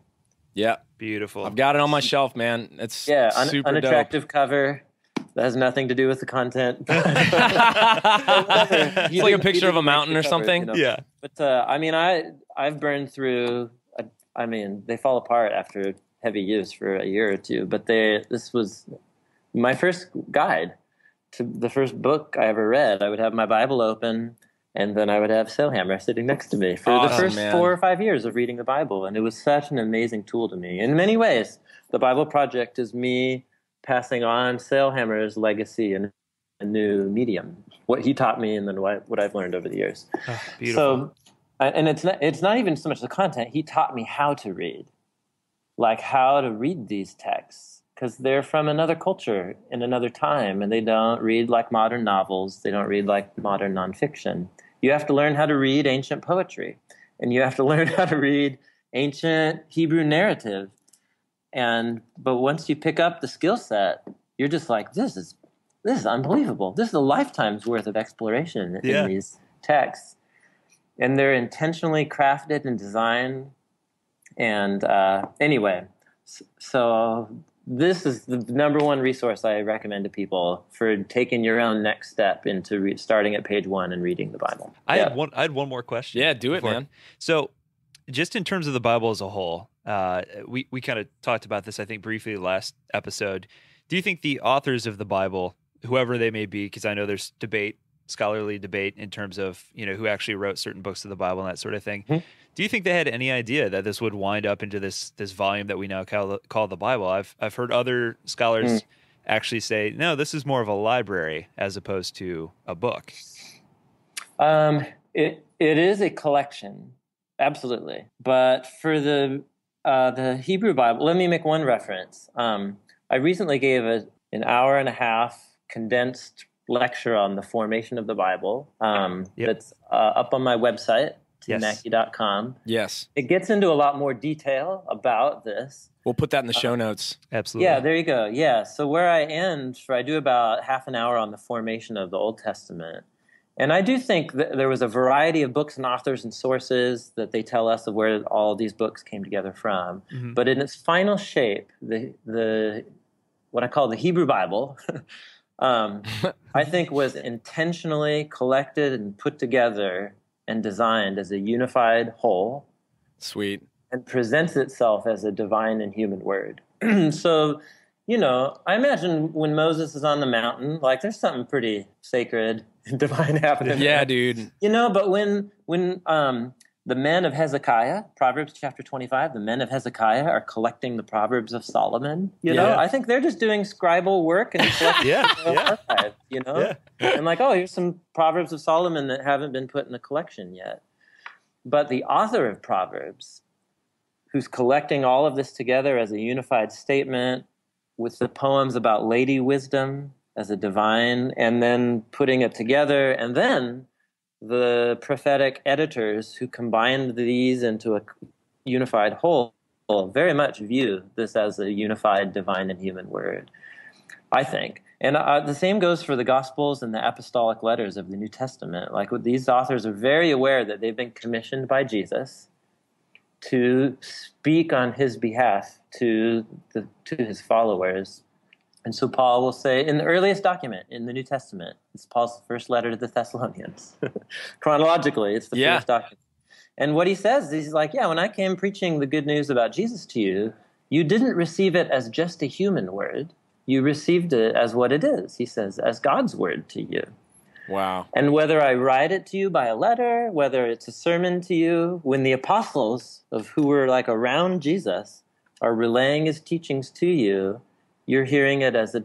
Yeah. Beautiful. I've got it on my shelf, man. It's super unattractive dope. cover. That has nothing to do with the content. It's like a picture of a mountain or something. Yeah. But I've burned through. They fall apart after heavy use for a year or two. But this was my first guide to the first book I ever read. I would have my Bible open, and then I would have Sailhammer sitting next to me for the first 4 or 5 years of reading the Bible. And it was such an amazing tool to me. In many ways, the Bible Project is me passing on Sailhammer's legacy in a new medium, what he taught me and then what I've learned over the years. Oh, beautiful. So, and it's not even so much the content. He taught me how to read, like how to read these texts. Because they're from another culture in another time, and they don't read like modern novels. They don't read like modern nonfiction. You have to learn how to read ancient poetry, and you have to learn how to read ancient Hebrew narrative. But once you pick up the skill set, you're just like, this is unbelievable. This is a lifetime's worth of exploration in these texts, and they're intentionally crafted and designed. And anyway, so. This is the number one resource I recommend to people for taking your own next step into starting at page 1 and reading the Bible. I had one more question. Yeah, do it, man. So, just in terms of the Bible as a whole, we kind of talked about this, I think, briefly last episode. Do you think the authors of the Bible, whoever they may be, because I know there's scholarly debate in terms of who actually wrote certain books of the Bible and that sort of thing. Mm-hmm. Do you think they had any idea that this would wind up into this volume that we now call the Bible? I've heard other scholars actually say, no, this is more of a library as opposed to a book. It is a collection, absolutely. But for the Hebrew Bible, let me make one reference. I recently gave an hour and a half condensed lecture on the formation of the Bible. That's up on my website. Mackie.com. Yes. It gets into a lot more detail about this. We'll put that in the show notes. Absolutely. Yeah, there you go. Yeah. So where I end, I do about half an hour on the formation of the Old Testament. And I do think that there was a variety of books and authors and sources that they tell us of where all these books came together from. Mm-hmm. But in its final shape, the what I call the Hebrew Bible, I think was intentionally collected and put together and designed as a unified whole. Sweet. And presents itself as a divine and human word. So, I imagine when Moses is on the mountain, like there's something pretty sacred and divine happening. Yeah, dude. But when the men of Hezekiah, Proverbs chapter 25, the men of Hezekiah are collecting the Proverbs of Solomon, I think they're just doing scribal work and collecting archives, And like, here's some Proverbs of Solomon that haven't been put in a collection yet. But the author of Proverbs, who's collecting all of this together as a unified statement with the poems about lady wisdom as a divine, and then putting it together, and then the prophetic editors who combined these into a unified whole very much view this as a unified divine and human word, I think. And the same goes for the Gospels and the apostolic letters of the New Testament. Like, these authors are very aware that they've been commissioned by Jesus to speak on his behalf to his followers. And so Paul will say, in the earliest document in the New Testament, it's Paul's first letter to the Thessalonians. Chronologically, it's the first document. And what he says, he's like, yeah, when I came preaching the good news about Jesus to you, you didn't receive it as just a human word. You received it as what it is, he says, as God's word to you. Wow. And whether I write it to you by a letter, whether it's a sermon to you, when the apostles of who were like around Jesus are relaying his teachings to you, you're hearing it as a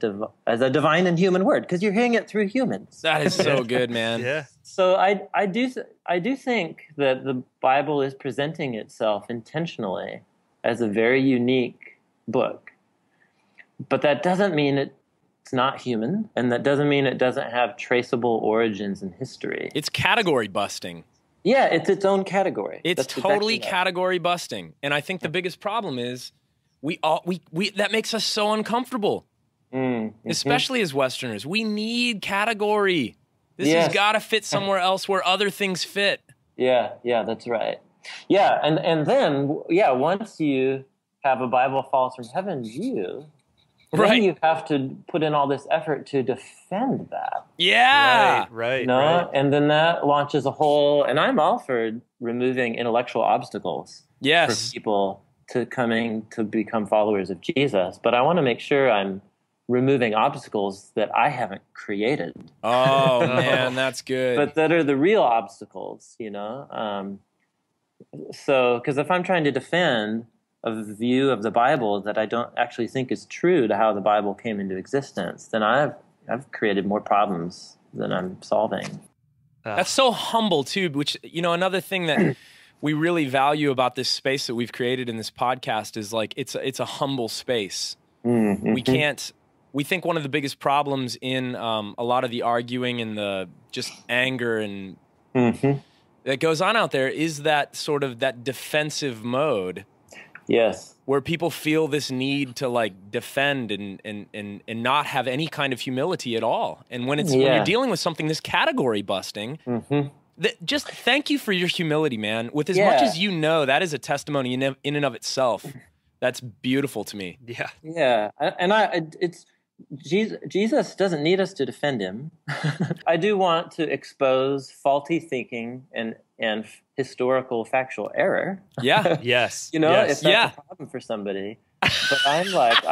divine and human word, because you're hearing it through humans. That is so good, man. Yeah. So I do think that the Bible is presenting itself intentionally as a very unique book. But that doesn't mean it's not human, and that doesn't mean it doesn't have traceable origins in history. It's category busting. Yeah, it's its own category. It's totally category busting. And I think the biggest problem is we that makes us so uncomfortable. Mm-hmm. Especially as Westerners. We need category. This has got to fit somewhere else where other things fit. Yeah, that's right. Yeah, and then once you have a Bible falls from heaven view, then you have to put in all this effort to defend that. Yeah. Right. Right. And then that launches a whole, and I'm all for removing intellectual obstacles for people to coming to become followers of Jesus. But I want to make sure I'm removing obstacles that I haven't created. Oh, man, that's good. But that are the real obstacles, So, because if I'm trying to defend a view of the Bible that I don't actually think is true to how the Bible came into existence, then I've created more problems than I'm solving. That's so humble too, which, another thing that we really value about this space that we've created in this podcast is like, it's a humble space. Mm-hmm. We think one of the biggest problems in a lot of the arguing and the just anger and that goes on out there is that sort of that defensive mode. Yes. Where people feel this need to like defend and not have any kind of humility at all. And when you're dealing with something this category busting, just thank you for your humility, man. With as much as you know, that is a testimony in and of itself. That's beautiful to me. Yeah. Yeah. And it's Jesus doesn't need us to defend him. I do want to expose faulty thinking and historical factual error. Yeah. Yes. If that's a problem for somebody. But I'm like,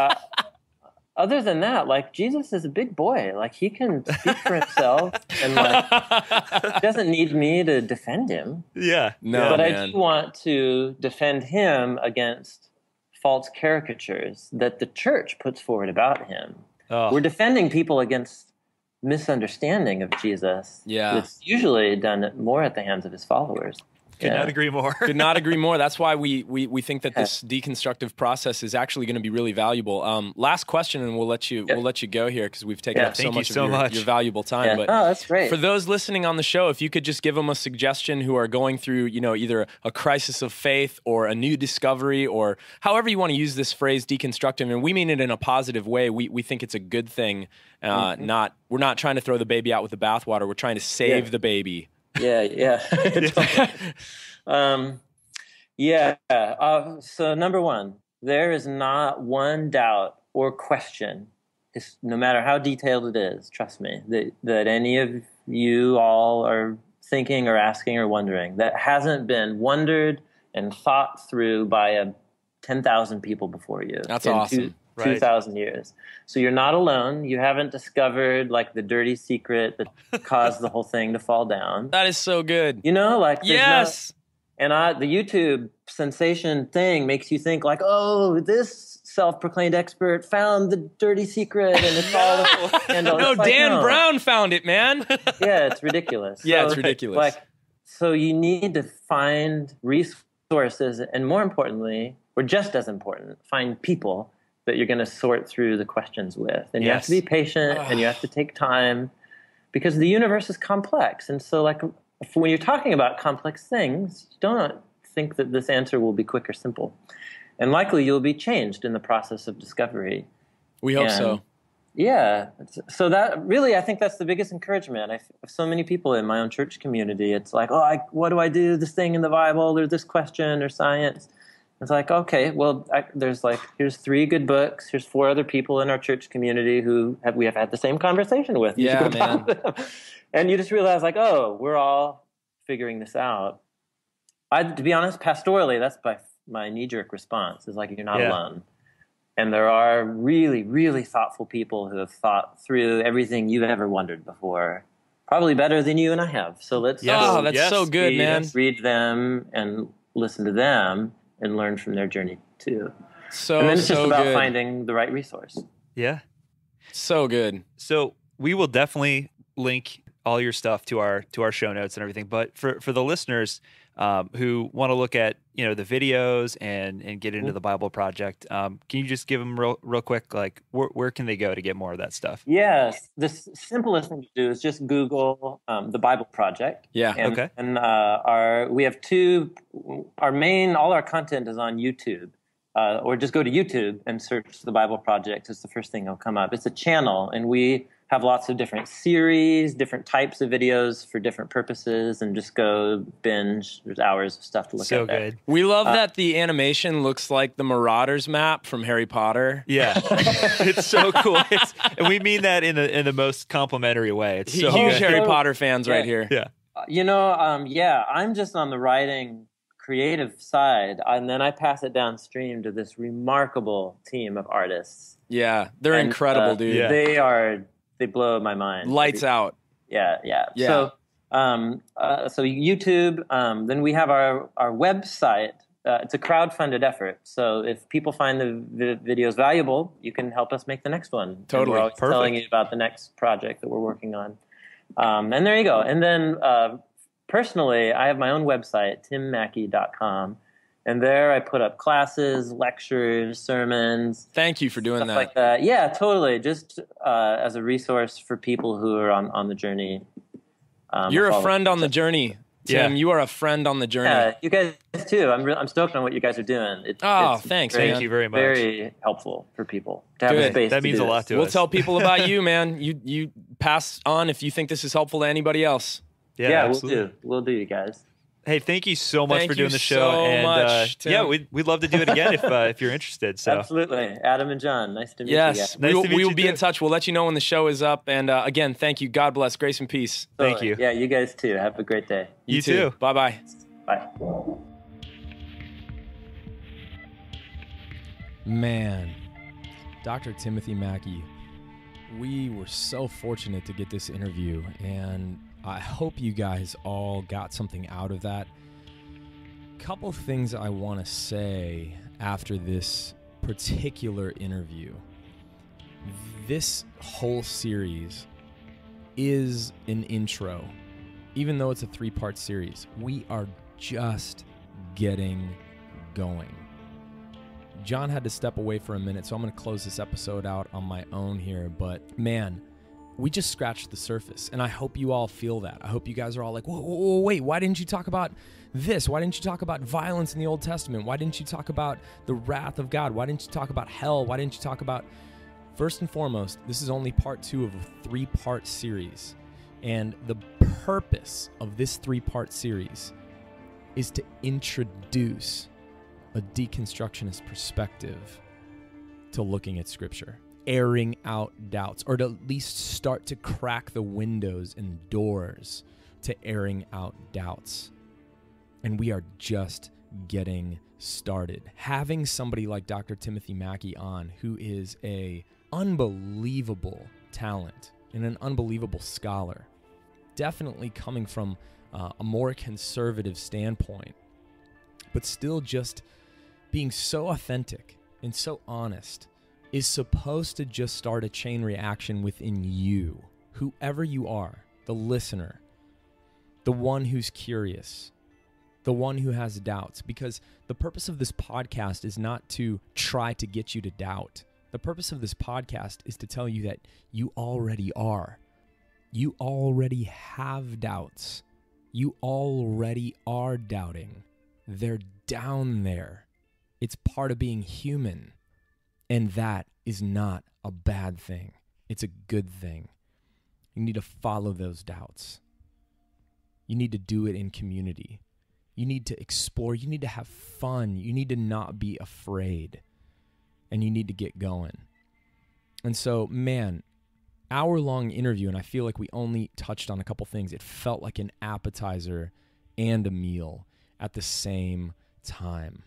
other than that, like, Jesus is a big boy. Like, he can speak for himself and he doesn't need me to defend him. Yeah. No, but man. I do want to defend him against false caricatures that the church puts forward about him. Oh. We're defending people against misunderstanding of Jesus. Yeah. It's usually done more at the hands of his followers. Could not agree more. Could not agree more. That's why we think that this deconstructive process is actually going to be really valuable. Last question, and we'll let you go here because we've taken up so much of your valuable time. Yeah. But that's great. For those listening on the show, if you could just give them a suggestion who are going through, either a crisis of faith or a new discovery, or however you want to use this phrase, deconstructive, and we mean it in a positive way. We think it's a good thing. We're not trying to throw the baby out with the bathwater. We're trying to save the baby. Yeah. So number one, there is not one doubt or question, no matter how detailed it is, trust me, that any of you all are thinking or asking or wondering, that hasn't been wondered and thought through by 10,000 people before you. That's awesome. 2,000 years. So you're not alone. You haven't discovered like the dirty secret that caused the whole thing to fall down. That is so good. Yes. And the YouTube sensation thing makes you think like, oh, this self-proclaimed expert found the dirty secret and it's all handled. No, Dan Brown found it, man. Yeah, it's ridiculous. It's ridiculous. So you need to find resources and, more importantly, or just as important, find people that you're going to sort through the questions with. And you have to be patient and you have to take time because the universe is complex. And so like when you're talking about complex things, you don't think that this answer will be quick or simple. And likely you'll be changed in the process of discovery. We hope so. Yeah. So that really, I think that's the biggest encouragement. I have so many people in my own church community. It's like, what do I do? This thing in the Bible, or this question, or science. It's like, okay, well, here's 3 good books. Here's 4 other people in our church community who we have had the same conversation with. Yeah, man. And you just realize, like, oh, we're all figuring this out. To be honest, pastorally, that's my knee-jerk response is like, you're not alone. And there are really, really thoughtful people who have thought through everything you've ever wondered before, probably better than you and I have. So let's so good, man. Read them and listen to them and learn from their journey too. And then it's just about finding the right resource. Yeah. So good. So we will definitely link all your stuff to our show notes and everything. But for the listeners who want to look at the videos and get into the Bible Project, can you just give them real quick, like where can they go to get more of that stuff? Yes, the simplest thing to do is just Google the Bible Project. Yeah. Okay. And we have all our content is on YouTube. Or just go to YouTube and search the Bible Project. It's the first thing that'll come up. It's a channel, and we have lots of different series, different types of videos for different purposes, and just go binge. There's hours of stuff to look at. So there. good. We love that the animation looks like the Marauders map from Harry Potter. Yeah, it's so cool. And we mean that in the most complimentary way. It's so huge good. Harry Potter fans right here. Yeah. I'm just on the writing creative side, and then I pass it downstream to this remarkable team of artists. Yeah, they're incredible, dude. Yeah. They blow my mind. Lights out. Yeah. So YouTube. Then we have our website. It's a crowdfunded effort. So if people find the videos valuable, you can help us make the next one. Totally. And we're always telling you about the next project that we're working on. And there you go. And then personally, I have my own website, timmackie.com. And there I put up classes, lectures, sermons. Thank you for doing that. Like that. Yeah, totally. Just as a resource for people who are on the journey. You're a friend on the journey, Tim. Yeah. You are a friend on the journey. Yeah, you guys too. I'm stoked on what you guys are doing. It's thanks, very, man. Thank you very much. Very helpful for people to have a space. That means a lot to us. We'll tell people about you, man. You pass on if you think this is helpful to anybody else. Yeah, we'll do, you guys. Hey, thank you so much for doing the show. So much, Tim. Yeah, we'd love to do it again if you're interested. So absolutely, Adam and John, nice to meet you. Yes, Guys. we will be in touch. We'll let you know when the show is up. And again, thank you. God bless. Grace and peace. Thank you. Yeah, you guys too. Have a great day. You too. Bye-bye. Bye. Man, Dr. Timothy Mackie, we were so fortunate to get this interview, and I hope you guys all got something out of that. Couple things I want to say after this particular interview. This whole series is an intro. Even though it's a 3-part series, we are just getting going. John had to step away for a minute, so I'm going to close this episode out on my own here. But man, we just scratched the surface, and I hope you all feel that. I hope you guys are all like, whoa, wait, why didn't you talk about this? Why didn't you talk about violence in the Old Testament? Why didn't you talk about the wrath of God? Why didn't you talk about hell? Why didn't you talk about... First and foremost, this is only part 2 of a 3-part series, and the purpose of this 3-part series is to introduce a deconstructionist perspective to looking at Scripture, airing out doubts, or to at least start to crack the windows and doors to airing out doubts. And we are just getting started. Having somebody like Dr. Timothy Mackie on, who is an unbelievable talent and an unbelievable scholar, definitely coming from a more conservative standpoint, but still just being so authentic and so honest, is supposed to just start a chain reaction within you, whoever you are, the listener, the one who's curious, the one who has doubts. Because the purpose of this podcast is not to try to get you to doubt. The purpose of this podcast is to tell you that you already are. You already have doubts. You already are doubting. They're down there. It's part of being human. And that is not a bad thing. It's a good thing. You need to follow those doubts. You need to do it in community. You need to explore. You need to have fun. You need to not be afraid. And you need to get going. And so, man, hour-long interview, and I feel like we only touched on a couple things. It felt like an appetizer and a meal at the same time.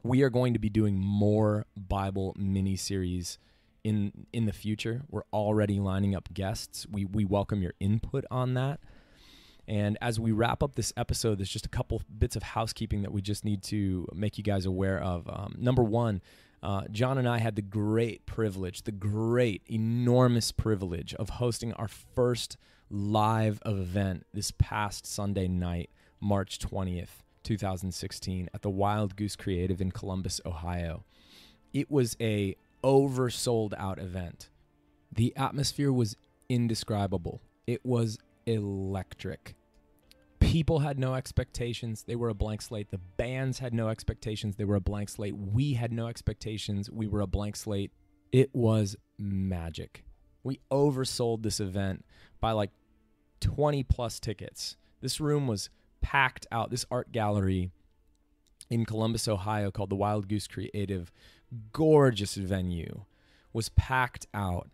We are going to be doing more Bible mini-series in the future. We're already lining up guests. We welcome your input on that. And as we wrap up this episode, there's just a couple bits of housekeeping that we just need to make you guys aware of. Number one, John and I had the great, enormous privilege of hosting our first live event this past Sunday night, March 20th, 2016, at the Wild Goose Creative in Columbus, Ohio. It was a oversold out event. The atmosphere was indescribable. It was electric. People had no expectations. They were a blank slate. The bands had no expectations. They were a blank slate. We had no expectations. We were a blank slate. It was magic. We oversold this event by like 20 plus tickets. This room was packed out. This art gallery in Columbus, Ohio, called the Wild Goose Creative, gorgeous venue, was packed out.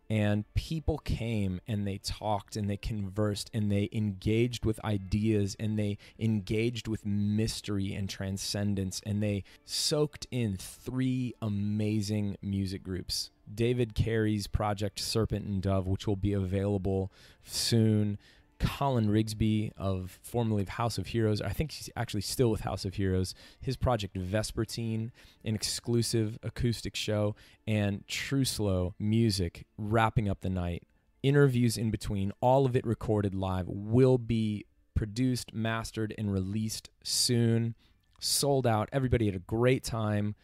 And people came and they talked and they conversed and they engaged with ideas and they engaged with mystery and transcendence, and they soaked in 3 amazing music groups. David Carey's project Serpent and Dove, which will be available soon. Colin Rigsby, formerly of House of Heroes. I think he's actually still with House of Heroes. His project Vespertine, an exclusive acoustic show, and True Slow music wrapping up the night. Interviews in between, all of it recorded live, will be produced, mastered, and released soon. Sold out. Everybody had a great time.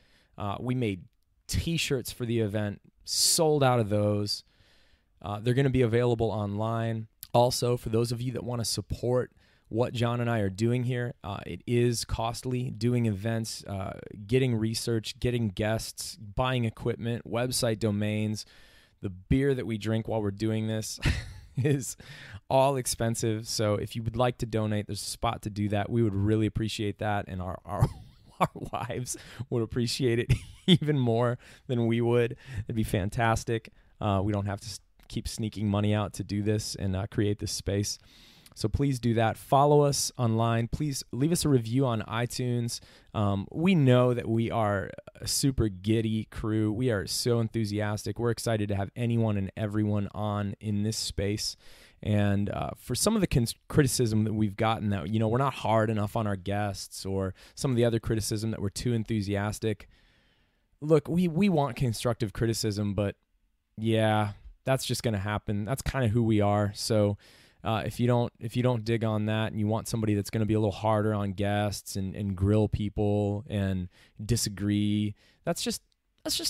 We made t-shirts for the event, sold out of those. They're going to be available online. Also, for those of you that want to support what John and I are doing here, it is costly. Doing events, getting research, getting guests, buying equipment, website domains, the beer that we drink while we're doing this is all expensive. So if you would like to donate, there's a spot to do that. We would really appreciate that, and our wives would appreciate it even more than we would. It'd be fantastic. We don't have to keep sneaking money out to do this and create this space. So please do that. Follow us online. Please leave us a review on iTunes. We know that we are a super giddy crew. We are so enthusiastic. We're excited to have anyone and everyone on in this space. And for some of the criticism that we've gotten that, we're not hard enough on our guests, or some of the other criticism that we're too enthusiastic. Look, we want constructive criticism, but yeah, that's just going to happen. That's kind of who we are. So if you don't dig on that, and you want somebody that's going to be a little harder on guests and grill people and disagree, that's just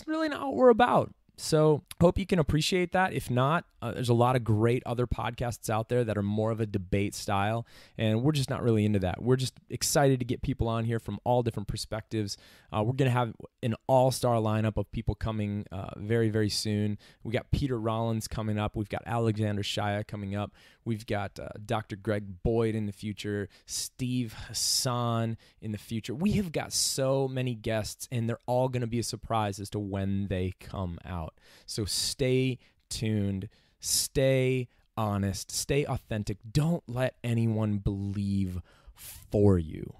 really not what we're about. So hope you can appreciate that. If not, there's a lot of great other podcasts out there that are more of a debate style, and we're just not really into that. We're just excited to get people on here from all different perspectives. We're going to have an all-star lineup of people coming very, very soon. We got Peter Rollins coming up. We've got Alexander Shia coming up. We've got Dr. Greg Boyd in the future, Steve Hassan in the future. We have got so many guests, and they're all going to be a surprise as to when they come out. So stay tuned, stay honest, stay authentic. Don't let anyone believe for you.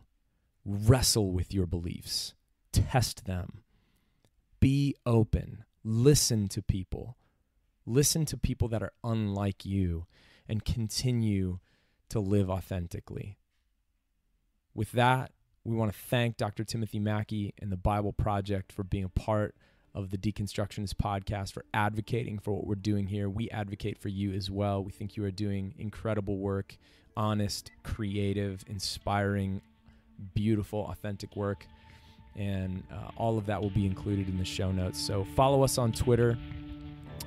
Wrestle with your beliefs. Test them. Be open. Listen to people. Listen to people that are unlike you, and continue to live authentically. With that, we want to thank Dr. Timothy Mackie and the Bible Project for being a part of the Deconstructionist podcast, for advocating for what we're doing here. We advocate for you as well. We think you are doing incredible work, honest, creative, inspiring, beautiful, authentic work. And all of that will be included in the show notes. So follow us on Twitter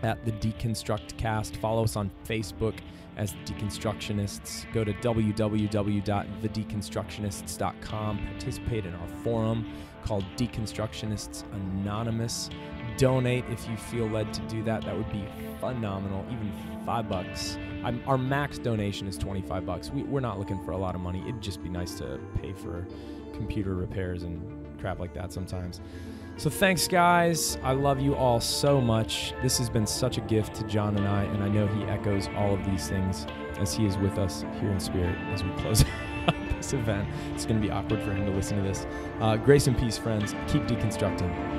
at the Deconstruct Cast. Follow us on Facebook as Deconstructionists. Go to www.thedeconstructionists.com. Participate in our forum called Deconstructionists Anonymous. Donate if you feel led to do that. That would be phenomenal. Even $5. Our max donation is $25. We're not looking for a lot of money. It'd just be nice to pay for computer repairs and crap like that sometimes. So thanks, guys. I love you all so much. This has been such a gift to John and I know he echoes all of these things as he is with us here in spirit as we close out this event. It's going to be awkward for him to listen to this. Grace and peace, friends. Keep deconstructing.